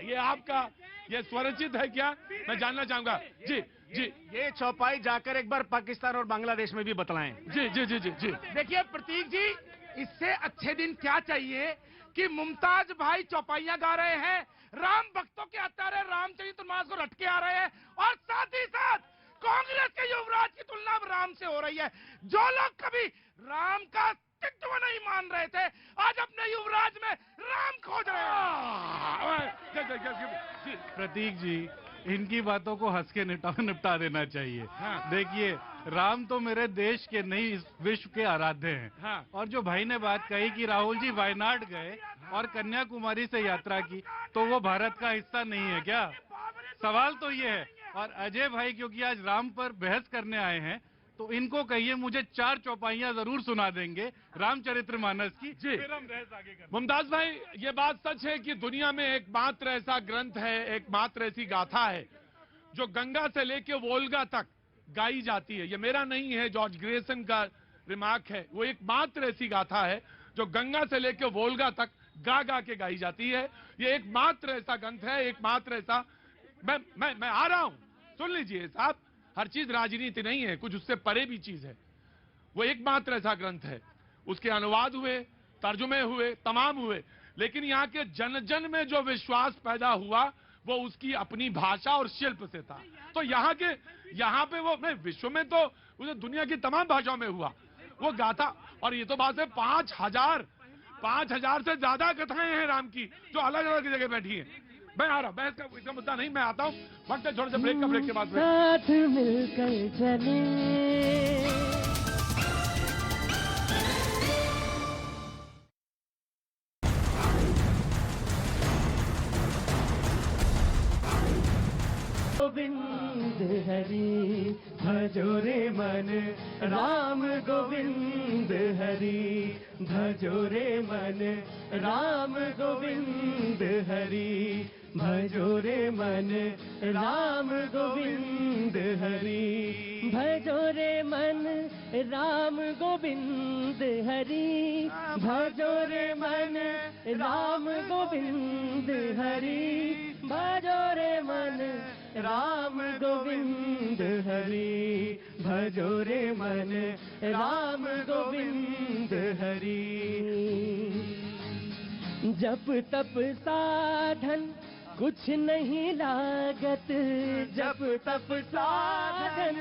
S2: ये आपका ये स्वरचित है क्या, मैं जानना चाहूंगा। जी जी,
S11: ये चौपाई जाकर एक बार पाकिस्तान और बांग्लादेश में भी बतलाएं।
S2: जी जी जी जी जी।
S8: देखिए प्रतीक जी, इससे अच्छे दिन क्या चाहिए कि मुमताज भाई चौपाइयां गा रहे हैं, राम भक्तों के हत्यारे रामचरित मानस को रटके आ रहे हैं, और साथ ही साथ कांग्रेस के युवराज की तुलना अब राम से हो रही है। जो लोग कभी राम का अस्तित्व नहीं मान रहे थे, आज अपने युवराज में राम खोज रहे हैं।
S4: प्रतीक जी, इनकी बातों को हंस के निपटा देना चाहिए। देखिए, राम तो मेरे देश के नहीं इस विश्व के आराध्य हैं। और जो भाई ने बात कही कि राहुल जी वायनाड गए और कन्याकुमारी से यात्रा की, तो वो भारत का हिस्सा नहीं है क्या? सवाल तो ये है। और अजय भाई क्योंकि आज राम पर बहस करने आए हैं, तो इनको कहिए मुझे 4 चौपाइयां जरूर सुना देंगे रामचरितमानस की, फिर हम बहस आगे करेंगे।
S2: मुमताज भाई, ये बात सच है कि दुनिया में एकमात्र ऐसा ग्रंथ है, एकमात्र ऐसी गाथा है जो गंगा से लेके वोल्गा तक गाई जाती है। ये मेरा नहीं है, जॉर्ज ग्रेसन का रिमार्क है। वो एकमात्र ऐसी गाथा है जो गंगा से लेके वोल्गा तक गा गा के गाई जाती है। ये एकमात्र ऐसा ग्रंथ है, एकमात्र ऐसा। मैं आ रहा हूं, सुन लीजिए साहब, हर चीज राजनीति नहीं है, कुछ उससे परे भी चीज है। वो एकमात्र ऐसा ग्रंथ है, उसके अनुवाद हुए, तर्जुमे हुए, तमाम हुए, लेकिन यहाँ के जन जन में जो विश्वास पैदा हुआ वो उसकी अपनी भाषा और शिल्प से था। तो यहाँ पे वो नहीं, विश्व में तो उसे दुनिया की तमाम भाषाओं में हुआ वो गाथा। और ये तो बात है 5,000 से ज्यादा कथाएं हैं राम की जो अलग अलग जगह बैठी हैं। मैं आ रहा हूं, बहस का इसका मुद्दा नहीं, मैं आता हूं वक्त है थोड़े से ब्रेक के बाद
S1: साथ मिलकर चले, गोविंद हरि भजो रे मन, राम गोविंद हरि भजो रे मन, राम गोविंद हरि भजो रे मन, राम गोविंद हरि भजो रे मन, राम गोविंद हरि भजो रे मन, राम गोविंद हरि भजो रे मन, राम गोविंद हरि भजो रे मन, राम गोविंद हरि। जप तप साधन कुछ नहीं लागत, जप तप साधन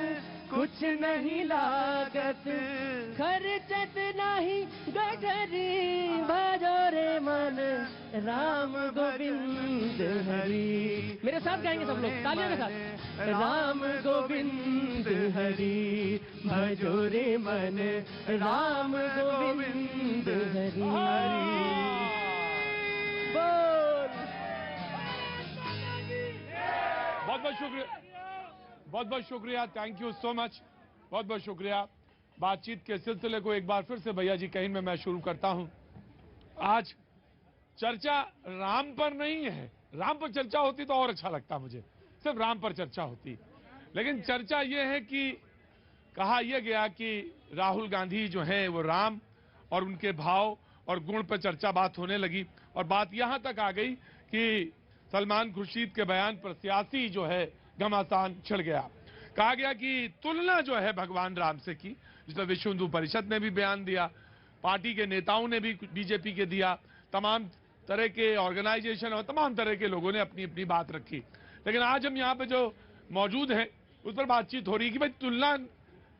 S1: कुछ नहीं लागत, खर्चत नहीं गठरी भजो रे मन, राम गोविंद हरि। मेरे साथ गाएंगे सब लोग तालियों के साथ। राम गोविंद हरि भजो रे मन, राम गोविंद हरि।
S2: बहुत बहुत शुक्रिया, बहुत बहुत शुक्रिया, थैंक यू सो मच, बहुत बहुत शुक्रिया। बातचीत के सिलसिले को एक बार फिर से भैया जी कहीं में मैं शुरू करता हूं। आज चर्चा राम पर नहीं है, राम पर चर्चा होती तो और अच्छा लगता मुझे, सिर्फ राम पर चर्चा होती, लेकिन चर्चा यह है कि कहा यह गया कि राहुल गांधी जो है वो राम और उनके भाव और गुण पर चर्चा बात होने लगी, और बात यहां तक आ गई कि सलमान खुर्शीद के बयान पर सियासी जो है घमासान छिड़ गया। कहा गया कि तुलना जो है भगवान राम से की, जिसमें विश्व हिंदू परिषद ने भी बयान दिया, पार्टी के नेताओं ने भी बीजेपी के दिया, तमाम तरह के ऑर्गेनाइजेशन और तमाम तरह के लोगों ने अपनी अपनी बात रखी। लेकिन आज हम यहाँ पे जो मौजूद हैं उस पर बातचीत हो रही कि भाई तुलना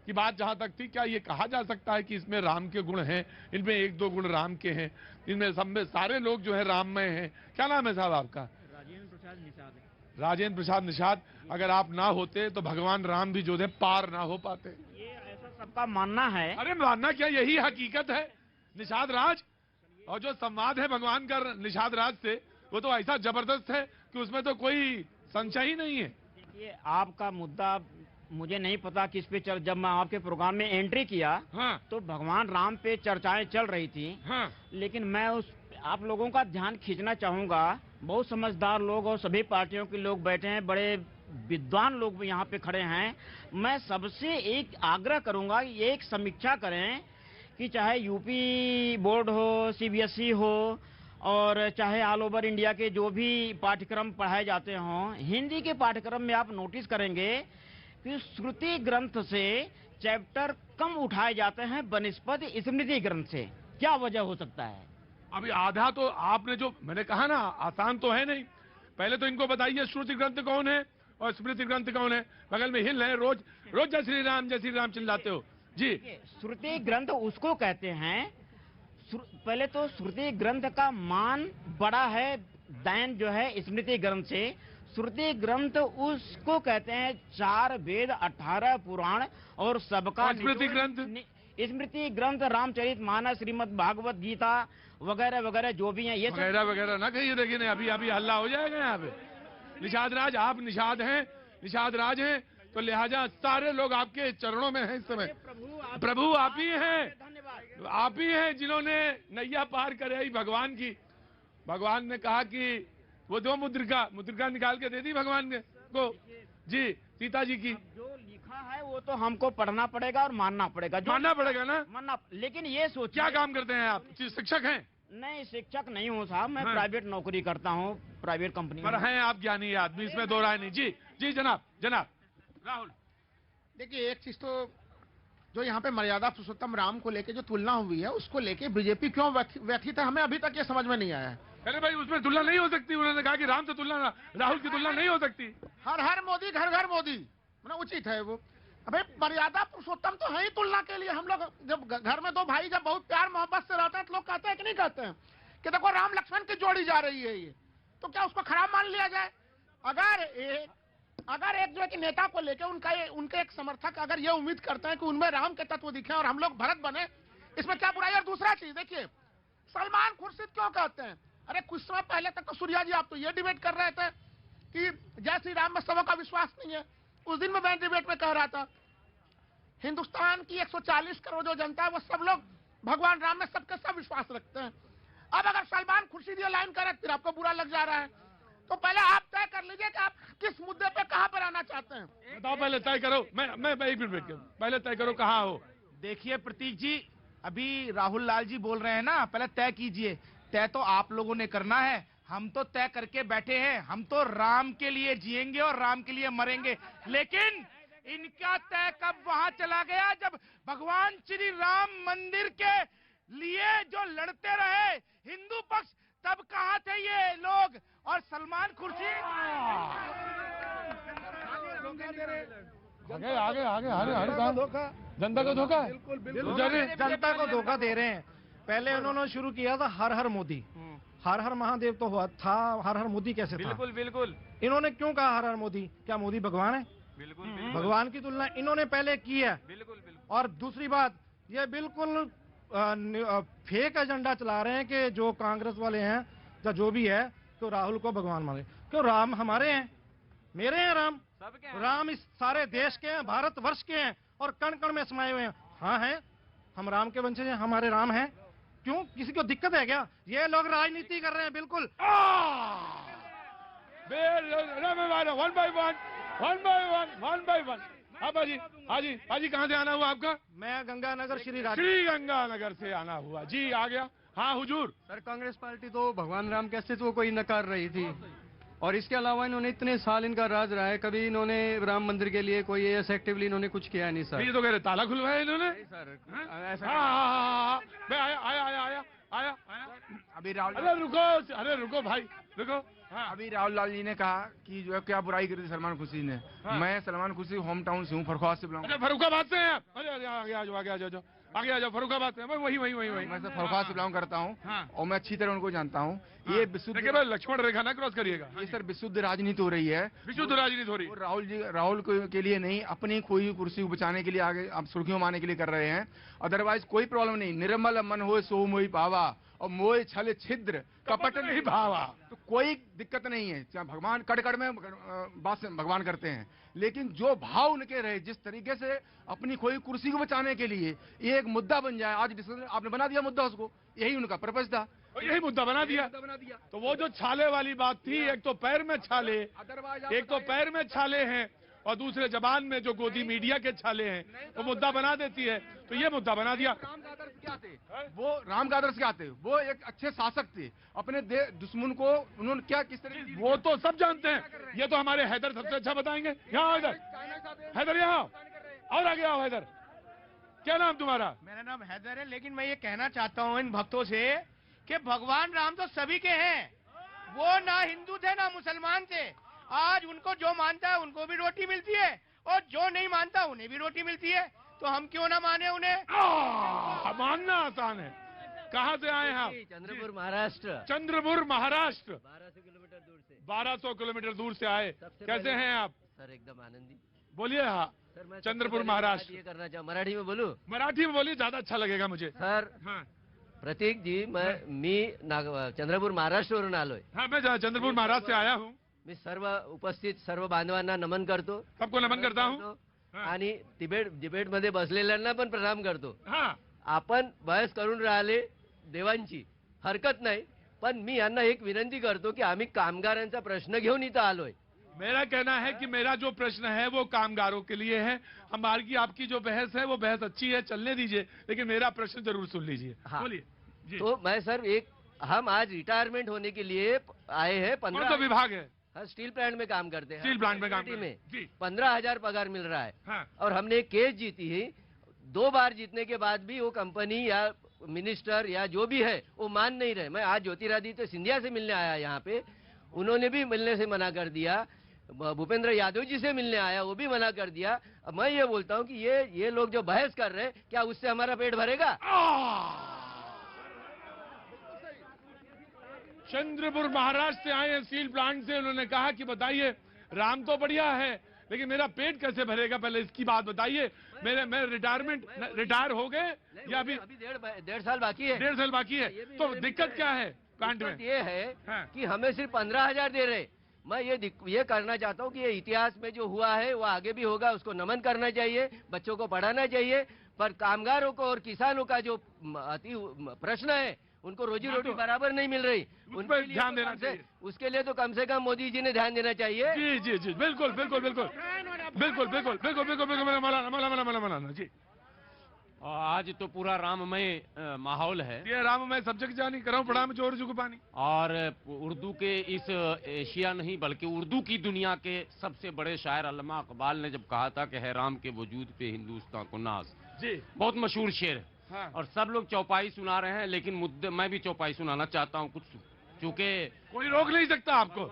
S2: की बात जहां तक थी, क्या ये कहा जा सकता है कि इसमें राम के गुण हैं, इनमें 1-2 गुण राम के हैं, इनमें सब में सारे लोग जो है राममय हैं? क्या नाम है साहब आपका? राजेंद्र प्रसाद निषाद। अगर आप ना होते तो भगवान राम भी जो थे पार ना हो पाते।
S13: ये ऐसा
S11: सबका मानना है।
S2: अरे मानना क्या, यही हकीकत है निषाद राज। और जो संवाद है भगवान का निषाद राज से, वो तो ऐसा जबरदस्त है कि उसमें तो कोई संशय ही नहीं है।
S11: देखिए, आपका मुद्दा मुझे नहीं पता किस पे चल, जब मैं आपके प्रोग्राम में एंट्री किया तो भगवान राम पे चर्चाएं चल रही थी। लेकिन मैं आप लोगों का ध्यान खींचना चाहूंगा। बहुत समझदार लोग और सभी पार्टियों के लोग बैठे हैं, बड़े विद्वान लोग भी यहाँ पे खड़े हैं। मैं सबसे एक आग्रह करूंगा, एक समीक्षा करें कि चाहे यूपी बोर्ड हो, सीबीएसई हो, और चाहे ऑल ओवर इंडिया के जो भी पाठ्यक्रम पढ़ाए जाते हों, हिंदी के पाठ्यक्रम में आप नोटिस करेंगे कि श्रुति ग्रंथ से चैप्टर कम उठाए जाते हैं बनिस्पत स्मृति ग्रंथ से। क्या वजह हो सकता है?
S2: अभी आधा तो आपने जो मैंने कहा ना, आसान तो है नहीं। पहले तो इनको बताइए श्रुति ग्रंथ कौन है और स्मृति ग्रंथ कौन है। बगल में हिल है, रोज रोज जय श्री राम चिल्लाते हो जी।
S11: श्रुति ग्रंथ उसको कहते हैं, पहले तो श्रुति ग्रंथ का मान बड़ा है दैन जो है स्मृति ग्रंथ से। श्रुति ग्रंथ उसको कहते हैं 4 वेद 18 पुराण और सबका
S2: स्मृति ग्रंथ।
S11: स्मृति ग्रंथ रामचरित मानस, श्रीमद् भागवत गीता वगैरह वगैरह जो भी हैं, ये
S2: वगैरह वगैरह ना कहिए, देखिए अभी अभी हल्ला हो जाएगा यहाँ पे। निषाद राज, आप निषाद हैं, निषाद राज हैं, तो लिहाजा सारे लोग आपके चरणों में हैं इस समय। प्रभु आप ही हैं, आप ही हैं जिन्होंने नैया पार कराई भगवान की। भगवान ने कहा कि वो दो मुद्रिका निकाल के दे दी भगवान को जी, सीता जी की।
S11: जो लिखा है वो तो हमको पढ़ना पड़ेगा और मानना पड़ेगा।
S2: मानना पड़ेगा ना,
S11: मानना। लेकिन ये सोचिए,
S2: क्या काम करते हैं आप? शिक्षक हैं?
S11: नहीं, शिक्षक नहीं हूँ साहब, मैं प्राइवेट नौकरी करता हूँ, प्राइवेट कंपनी
S2: पर हैं आप ज्ञानी आदमी, इसमें दो राय नहीं। जी जी जनाब, जनाब राहुल।
S8: देखिए, एक चीज तो जो यहाँ पे मर्यादा पुरुषोत्तम राम को लेके जो तुलना हुई है, उसको लेके बीजेपी क्यों व्यथित है, हमें अभी तक ये समझ में नहीं आया है।
S2: अरे भाई, उसमें तुलना नहीं हो सकती। उन्होंने कहा कि राम से तुलना, राहुल की तुलना नहीं हो सकती।
S8: हर हर मोदी, घर घर मोदी, मतलब उचित है वो। अबे मर्यादा पुरुषोत्तम तो है ही तुलना के लिए। हम लोग जब घर में दो भाई जब बहुत प्यार मोहब्बत से रहते हैं तो लोग कहते हैं कि नहीं कहते हैं कि देखो राम लक्ष्मण की जोड़ी जा रही है ये, तो क्या उसको खराब मान लिया जाए? अगर एक जो है कि नेता को लेकर उनके एक समर्थक अगर ये उम्मीद करते हैं कि उनमें राम के तत्व दिखे और हम लोग भरत बने, इसमें क्या बुराई? और दूसरा चीज देखिए, सलमान खुर्शीद क्यों कहते हैं? अरे कुछ समय पहले तक तो सूर्या जी आप तो ये डिबेट कर रहे थे कि जय श्री राम में सबों का विश्वास नहीं है। उस दिन मैं डिबेट में कह रहा था हिंदुस्तान की 140 करोड़ जो जनता है वो सब लोग भगवान राम में सबके सब विश्वास रखते हैं। अब अगर सलमान खुर्शीद ये लाइन करे फिर आपको बुरा लग जा रहा है, तो पहले आप तय कर लीजिए कि आप किस मुद्दे पे कहां पर आना चाहते हैं।
S2: बताओ, पहले तय करो। मैं एक मिनट पहले तय करो कहां हो।
S8: देखिए प्रतीक जी, अभी राहुल लाल जी बोल रहे हैं ना, पहले तय कीजिए। तय तो आप लोगों ने करना है, हम तो तय करके बैठे हैं। हम तो राम के लिए जिएंगे और राम के लिए मरेंगे। लेकिन इनका तय कब वहां चला गया जब भगवान श्री राम मंदिर के लिए जो लड़ते रहे हिंदू पक्ष, तब कहां थे ये लोग? और सलमान खुर्शीद
S6: आगे धोखा, जनता को धोखा,
S12: जनता को धोखा दे रहे हैं। पहले उन्होंने शुरू किया था हर हर मोदी, हर हर महादेव तो हुआ था, हर हर मोदी कैसे था?
S11: बिल्कुल बिल्कुल।
S12: इन्होंने क्यों कहा हर हर मोदी? क्या मोदी भगवान है?
S11: बिल्कुल
S12: भगवान की तुलना इन्होंने पहले की है।
S11: बिल्कुल।
S12: और दूसरी बात, ये बिल्कुल फेक एजेंडा चला रहे हैं कि जो कांग्रेस वाले हैं या जो भी है तो राहुल को भगवान माने। क्यों? राम हमारे हैं, मेरे हैं राम, राम इस सारे देश के हैं, भारत वर्ष के हैं और कण कण में समाये हुए हैं। हाँ हैं, हम राम के वंशज हैं, हमारे राम हैं। क्यों? किसी को दिक्कत है क्या? ये लोग राजनीति कर रहे हैं। बिल्कुल।
S2: One by one. हाँ बाजी कहाँ से आना हुआ आपका?
S12: मैं गंगानगर श्री
S2: गंगानगर से आना हुआ जी। आ गया। हाँ हुजूर।
S13: सर, कांग्रेस पार्टी तो भगवान राम के अस्तित्व को ही नकार रही थी और इसके अलावा इन्होंने इतने साल इनका राज रहा है, कभी इन्होंने राम मंदिर के लिए कोई ऐसा एक्टिवली इन्होंने कुछ किया नहीं सर।
S2: ये तो कह रहे ताला खुलवाया इन्होंने।
S13: सर
S2: हाँ, मैं आया।
S8: अभी राहुल,
S2: अरे रुको भाई, रुको।
S14: अभी राहुल लाल जी ने कहा कि जो है क्या बुराई करी थी सलमान खुर्शीद ने। मैं सलमान खुर्शीद होम टाउन से हूँ, फरुखाबाद से बिलोंग।
S2: फरुखाबाद से हैं आप? अरे आगे आ जाओ। आगे आ जाओ, फर्रुखाबाद से वही वही वही वही
S14: मैं सर फर्रुखाबाद से बिलोंग करता हूँ
S2: हाँ।
S14: और मैं अच्छी तरह उनको जानता हूँ।
S2: हाँ।
S14: ये विशुद्ध
S2: लक्ष्मण रेखा ना क्रॉस करिएगा।
S14: ये सर विशुद्ध राजनीति हो रही है,
S2: विशुद्ध राजनीति हो रही
S14: है। राहुल के लिए नहीं, अपनी खोई हुई कुर्सी को बचाने के लिए आगे आप सुर्खियों में आने के लिए कर रहे हैं। अदरवाइज कोई प्रॉब्लम नहीं। निर्मल मन हो सो मोहि पावा और मोह छल छिद्र कपट नहीं भावा, तो कोई दिक्कत नहीं है। भगवान कड़ में बात से भगवान करते हैं, लेकिन जो भाव उनके रहे, जिस तरीके से अपनी खोई कुर्सी को बचाने के लिए ये एक मुद्दा बन जाए, आज डिस्कशन आपने बना दिया मुद्दा उसको, यही उनका पर्पस था,
S2: यही मुद्दा बना दिया। तो वो जो छाले वाली बात थी, एक तो पैर में छाले, एक तो पैर में छाले हैं और दूसरे जबान में जो गोदी मीडिया के छाले हैं, वो मुद्दा बना देती है। तो ये मुद्दा बना दिया।
S14: राम का आदर्श क्या थे? वो राम का आदर्श क्या थे? वो एक अच्छे शासक थे। अपने दुश्मन को उन्होंने क्या किस तरह,
S2: वो तो सब जानते हैं। ये तो हमारे हैदर सबसे अच्छा बताएंगे। यहाँ हैदर, हैदर यहाँ और आगे आओ। हैदर, क्या नाम तुम्हारा?
S8: मेरा नाम हैदर है, लेकिन मैं ये कहना चाहता हूँ इन भक्तों से कि भगवान राम तो सभी के हैं। वो ना हिंदू थे ना मुसलमान थे। आज उनको जो मानता है उनको भी रोटी मिलती है और जो नहीं मानता उन्हें भी रोटी मिलती है। तो हम क्यों ना माने उन्हें?
S2: मानना आसान है। कहाँ से आए हैं आप?
S5: चंद्रपुर महाराष्ट्र।
S2: चंद्रपुर महाराष्ट्र,
S5: 1200 किलोमीटर दूर से।
S2: 1200 किलोमीटर दूर से आए। कैसे हैं आप?
S5: सर एकदम आनंदी।
S2: बोलिए। हाँ
S5: सर, मैं
S2: चंद्रपुर महाराष्ट्र।
S5: ये करना चाहूँ, मराठी में बोलूं?
S2: मराठी में बोलिए, ज्यादा अच्छा लगेगा मुझे।
S5: सर प्रतीक जी, मी चंद्रपूर महाराष्ट्रवरून आलोय।
S2: हाँ, मैं चंद्रपूर महाराष्ट्र से आया हूँ।
S5: मी सर्व उपस्थित सर्व बांधवांना नमन करतो।
S2: सबको नमन करता हूँ
S5: आणि डिबेट मध्ये बसलेल्यांना पण प्रणाम करतो।
S2: हाँ।
S5: आपण बहस करून राहिले देवांची, हरकत नाही, पण मी यांना एक विनंती करतो की आम्ही कामगारांचा प्रश्न घेऊन इथं आलोय।
S2: मेरा कहना है कि मेरा जो प्रश्न है वो कामगारों के लिए है। हमारी आपकी जो बहस है वो बहस अच्छी है, चलने दीजिए, लेकिन मेरा प्रश्न जरूर सुन लीजिए।
S5: हाँ।
S2: बोलिए।
S5: तो मैं सर हम आज रिटायरमेंट होने के लिए आए हैं। 15
S2: विभाग है?
S5: स्टील प्लांट में काम करते हैं।
S2: स्टील प्लांट में काम
S5: में 15,000 पगार मिल रहा है।
S2: हाँ।
S5: और हमने एक केस जीती है। 2 बार जीतने के बाद भी वो कंपनी या मिनिस्टर या जो भी है वो मान नहीं रहे। मैं आज ज्योतिरादित्य सिंधिया से मिलने आया यहाँ पे, उन्होंने भी मिलने से मना कर दिया। भूपेंद्र यादव जी से मिलने आया, वो भी मना कर दिया। अब मैं ये बोलता हूँ कि ये लोग जो बहस कर रहे हैं, क्या उससे हमारा पेट भरेगा?
S2: चंद्रपुर महाराष्ट्र से आए हैं, स्टील प्लांट से। उन्होंने कहा कि बताइए, राम तो बढ़िया है लेकिन मेरा पेट कैसे भरेगा, पहले इसकी बात बताइए। मैं रिटायर हो गए या अभी
S5: 1.5 साल बाकी है?
S2: 1.5 साल बाकी है। तो दिक्कत क्या है प्लांट में?
S5: ये है कि हमें सिर्फ 15,000 दे रहे। मैं ये करना चाहता हूँ कि ये इतिहास में जो हुआ है वो आगे भी होगा, उसको नमन करना चाहिए, बच्चों को पढ़ाना चाहिए। पर कामगारों को और किसानों का जो अति प्रश्न है, उनको रोजी रोटी बराबर नहीं मिल रही, उन पर
S2: ध्यान देना चाहिए।
S5: उसके लिए तो कम से कम मोदी जी ने ध्यान देना चाहिए।
S2: जी जी जी, बिल्कुल बिल्कुल बिल्कुल बिल्कुल बिल्कुल बिल्कुल बिल्कुल मौलाना जी।
S15: आज तो पूरा राममय माहौल है।
S2: ये राममय सब्जेक्ट जानी कराऊं प्रणाम चोर जुगु पानी।
S15: और उर्दू के इस एशिया नहीं बल्कि उर्दू की दुनिया के सबसे बड़े शायर अल्लामा इकबाल ने जब कहा था कि है राम के वजूद पे हिंदुस्तान को नाज, जी बहुत मशहूर शेर। हाँ। और सब लोग चौपाई सुना रहे हैं, लेकिन मुद्दे मैं भी चौपाई सुनाना चाहता हूँ कुछ, चूंकि
S2: कोई रोक नहीं सकता आपको।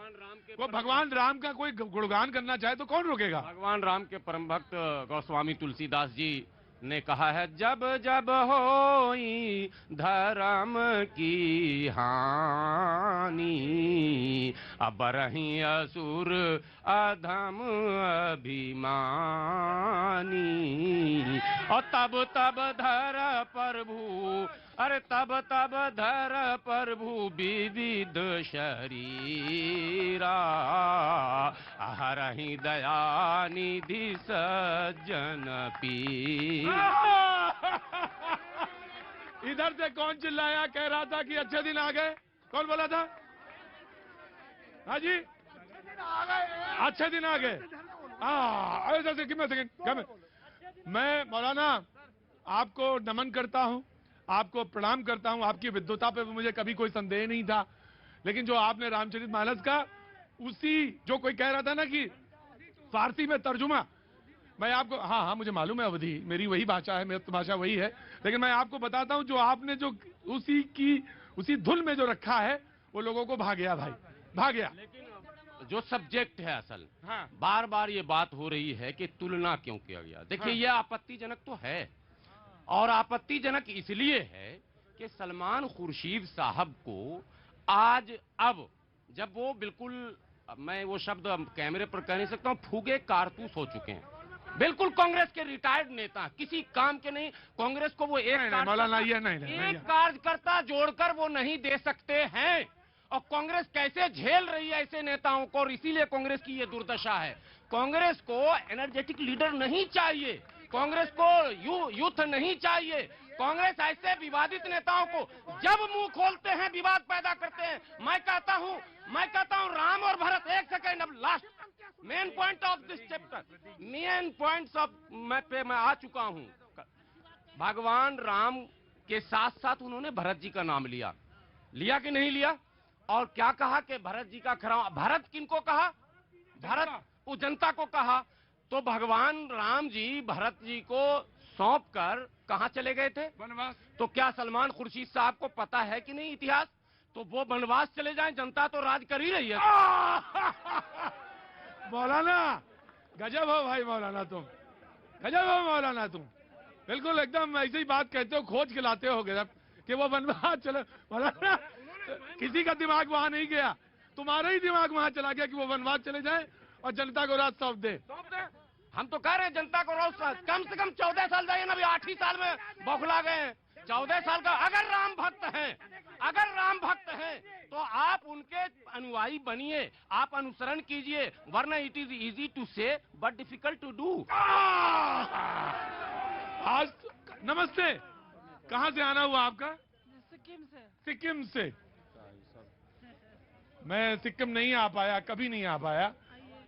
S2: वो भगवान राम का कोई गुणगान करना चाहे तो कौन रोकेगा?
S15: भगवान राम के परम भक्त गोस्वामी तुलसीदास जी ने कहा है, जब जब होई धर्म की हानि अब रही असुर अधम अभिमानी, और तब तब धर प्रभु, अरे तब तब धर प्रभु विविध शरीरा, हरहि दया निधि सज्जन पी।
S2: इधर से कौन चिल्लाया, कह रहा था कि अच्छे दिन आ गए? कौन बोला था? हाँ जी, अच्छे दिन आ गए। मैं मौलाना आपको नमन करता हूँ, आपको प्रणाम करता हूँ। आपकी विद्वता पे मुझे कभी कोई संदेह नहीं था, लेकिन जो आपने रामचरितमानस का उसी जो कोई कह रहा था ना कि फारसी में तर्जुमा, मैं आपको हाँ मुझे मालूम है, अवधि मेरी वही भाषा है, मेरी भाषा वही है, लेकिन मैं आपको बताता हूँ जो आपने जो उसी धुन में जो रखा है वो लोगों को भा गया भाई, भा गया।
S15: जो सब्जेक्ट है असल,
S2: हाँ।
S15: बार बार ये बात हो रही है कि तुलना क्यों किया गया। देखिए हाँ। ये आपत्तिजनक तो है, और आपत्तिजनक इसलिए है कि सलमान खुर्शीद साहब को आज अब जब वो बिल्कुल, मैं वो शब्द कैमरे पर कह नहीं सकता हूं, फूगे कारतूस हो चुके हैं, बिल्कुल कांग्रेस के रिटायर्ड नेता, किसी काम के नहीं, कांग्रेस को वो एक कार्यकर्ता जोड़कर वो नहीं दे सकते हैं। और कांग्रेस कैसे झेल रही है ऐसे नेताओं को, और इसीलिए कांग्रेस की ये दुर्दशा है। कांग्रेस को एनर्जेटिक लीडर नहीं चाहिए, कांग्रेस को यूथ नहीं चाहिए। कांग्रेस ऐसे विवादित नेताओं को जब मुंह खोलते हैं विवाद पैदा करते हैं। मैं कहता हूं राम और भरत, एक सेकेंड, अब last main point of this chapter, main points of मैं आ चुका हूं। भगवान राम के साथ साथ उन्होंने भरत जी का नाम लिया कि नहीं लिया? और क्या कहा कि भरत जी का खरा, भरत किनको कहा? भरत उस जनता को कहा। तो भगवान राम जी भरत जी को सौंप कर कहां चले गए थे? वनवास। तो क्या सलमान खुर्शीद साहब को पता है कि नहीं इतिहास? तो वो वनवास चले जाएं, जनता तो राज कर ही रही है।
S2: मौलाना गजब हो भाई, मौलाना तुम गजब हो, मौलाना तुम बिल्कुल एकदम ऐसी ही बात कहते हो, खोज के लाते हो गजब कि वो वनवास चले। मौलाना किसी का दिमाग वहां नहीं गया, तुम्हारा ही दिमाग वहां चला गया कि वो वनवास चले जाए और जनता को राज सौंप दे।
S15: हम तो कह रहे हैं जनता को रोज कम से कम 14 साल जाइए ना, अभी 8 ही साल में बौखला गए हैं। 14 साल का अगर राम भक्त हैं तो आप उनके अनुयायी बनिए, आप अनुसरण कीजिए, वरना इट इज इजी टू से बट डिफिकल्ट टू डू।
S2: आज नमस्ते, कहां से आना हुआ आपका?
S16: सिक्किम से।
S2: मैं सिक्किम नहीं आ पाया, कभी नहीं आ पाया।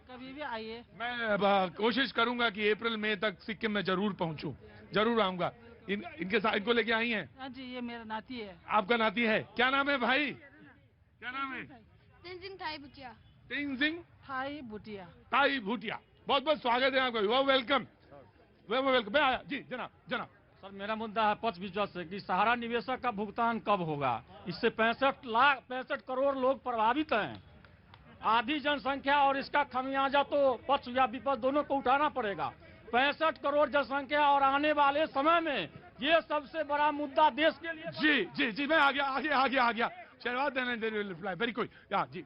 S16: कभी भी आइए।
S2: मैं कोशिश करूंगा कि अप्रैल मई तक सिक्किम में जरूर पहुंचूं, जरूर आऊंगा। इनके साथ इनको लेके आई हैं?
S16: हाँ जी, ये मेरा नाती है।
S2: आपका नाती है? क्या नाम है भाई? क्या नाम है?
S16: तेंजिंग थाई भूटिया।
S2: तेंजिंग
S16: थाई भूटिया।
S2: थाई भूटिया, बहुत बहुत स्वागत है आपका, वेलकम। मैं आया जी, जनाब।
S9: सर, मेरा मुद्दा है पक्ष विश्वास से कि सहारा निवेशक का भुगतान कब होगा? इससे 65 करोड़ लोग प्रभावित हैं, आधी जनसंख्या, और इसका खमियाजा तो पक्ष या विपक्ष दोनों को उठाना पड़ेगा। 65 करोड़ जनसंख्या और आने वाले समय में ये सबसे बड़ा मुद्दा देश के लिए।
S2: जी मैं आ गया। शहबाज देने रिप्लाई वेरी क्विक। जी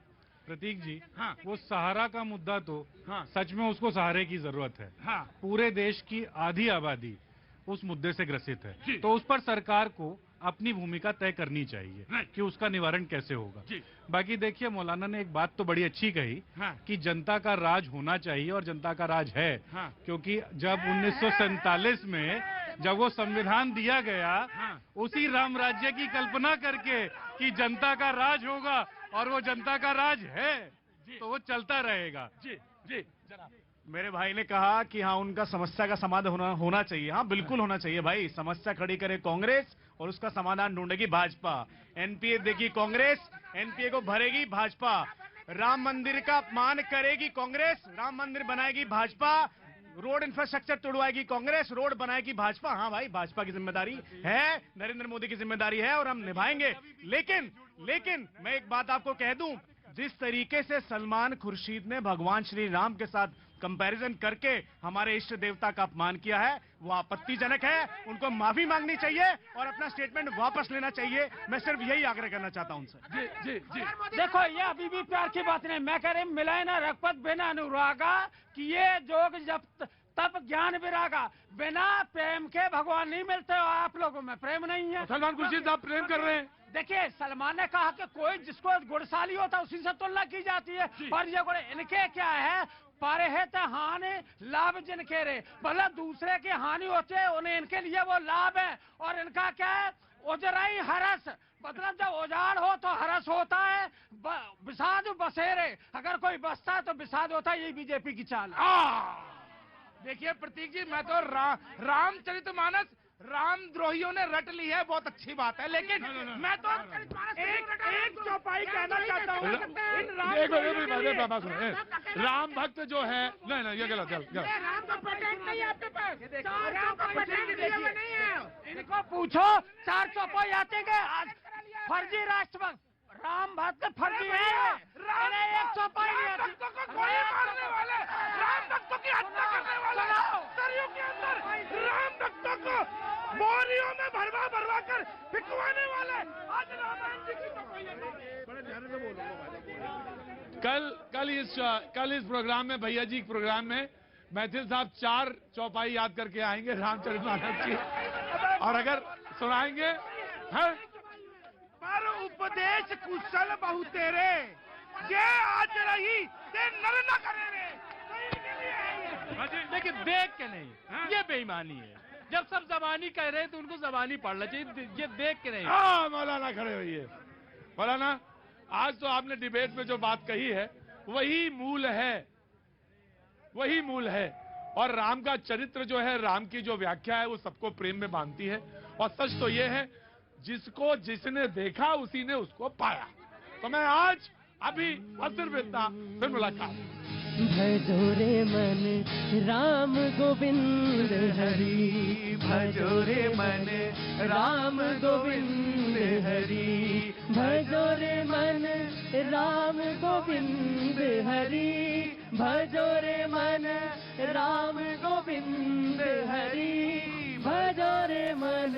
S4: प्रतीक जी, हाँ, वो सहारा का मुद्दा तो
S2: हाँ,
S4: सच में उसको सहारे की जरूरत है।
S2: हाँ,
S4: पूरे देश की आधी आबादी उस मुद्दे से ग्रसित है, तो उस पर सरकार को अपनी भूमिका तय करनी चाहिए कि उसका निवारण कैसे होगा। बाकी देखिए, मौलाना ने एक बात तो बड़ी अच्छी कही कि जनता का राज होना चाहिए, और जनता का राज है। क्योंकि जब 1947 में जब वो संविधान दिया गया, उसी राम राज्य की कल्पना करके कि जनता का राज होगा, और वो जनता का राज है, तो वो चलता रहेगा।
S2: जी
S11: मेरे भाई ने कहा कि हाँ, उनका समस्या का समाधान होना चाहिए। हाँ, बिल्कुल होना चाहिए भाई। समस्या खड़ी करे कांग्रेस और उसका समाधान ढूंढेगी भाजपा। एनपीए देगी कांग्रेस, एनपीए को भरेगी भाजपा। राम मंदिर का अपमान करेगी कांग्रेस, राम मंदिर बनाएगी भाजपा। रोड इंफ्रास्ट्रक्चर तोड़वाएगी कांग्रेस, रोड बनाएगी भाजपा। हाँ भाई, भाजपा की जिम्मेदारी है, नरेंद्र मोदी की जिम्मेदारी है, और हम निभाएंगे। लेकिन मैं एक बात आपको कह दूं, जिस तरीके से सलमान खुर्शीद ने भगवान श्री राम के साथ कंपैरिजन करके हमारे इष्ट देवता का अपमान किया है, वो आपत्तिजनक है। उनको माफी मांगनी चाहिए और अपना स्टेटमेंट वापस लेना चाहिए। मैं सिर्फ यही आग्रह करना चाहता हूं उनसे।
S2: जी
S7: देखो, ये अभी भी प्यार की बात नहीं। मैं कह रही मिलाए ना रघुपत बिना अनुरागा, कि ये जोग जब तब ज्ञान विरागा। बिना प्रेम के भगवान नहीं मिलते, और आप लोगों में प्रेम नहीं है।
S2: सलमान खुर्शीद साहब प्रेम कर रहे हैं।
S7: देखिए, सलमान ने कहा कि कोई जिसको गुणशाली होता उसी से तुलना की जाती है, पर ये गुण इनके क्या है? पारे है तो हानि लाभ जिनके रे, मतलब दूसरे की हानि होती है, उन्हें इनके लिए वो लाभ है। और इनका क्या है? उजराई हरस, मतलब जब उजाड़ हो तो हरस होता है, विषाद बसेरे, अगर कोई बसता है तो विषाद होता है। यही बीजेपी की चाल।
S8: देखिए प्रतीक जी, मैं तो रामचरितमानस रामद्रोहियों ने रट ली है, बहुत अच्छी बात है, लेकिन मैं तो एक चौपाई कहना चाहता हूँ।
S2: राम भक्त जो है, नहीं ये गलत।
S8: राम का पेटेंट नहीं है आपके पास, राम का पेटेंट नहीं है।
S7: इनको पूछो, 4 चौपाई आते गए, फर्जी राष्ट्रभक्त राम भक्त फर्जी है। एक चौपाई
S8: राम भक्तों को गोली मारने वाले, राम भक्तों की हत्या करने वाले, सरयू के अंदर राम भक्तों को बोरियों में भरवा भरवा कर बिकवाने वाले आज रामायण जी की तो कोई नहीं। बड़े ध्यान से बोलो।
S2: कल इस प्रोग्राम में, भैया जी के प्रोग्राम में मैथिल साहब 4 चौपाई याद करके आएंगे रामचरितमानस की, और अगर सुनाएंगे हैं?
S8: पर उपदेश कुशल बहु तेरे, ये आज रही ते नर न करे रे।
S9: लेकिन देख के नहीं, ये बेईमानी है। जब सब जबानी कह रहे हैं तो उनको जबानी पढ़ना चाहिए, ये देख के नहीं।
S2: हाँ मौलाना खड़े होइए। मौलाना, आज तो आपने डिबेट में जो बात कही है वही मूल है, वही मूल है। और राम का चरित्र जो है, राम की जो व्याख्या है, वो सबको प्रेम में बांधती है। और सच तो ये है, जिसको जिसने देखा उसी ने उसको पाया। तो मैं आज अभी सिर्फ इतना, फिर मुलाकात।
S1: भजो रे मन राम गोविंद हरि, भजो रे मन राम गोविंद हरि, भजो रे मन राम गोविंद हरि, भजो रे मन राम गोविंद हरि, भजो रे मन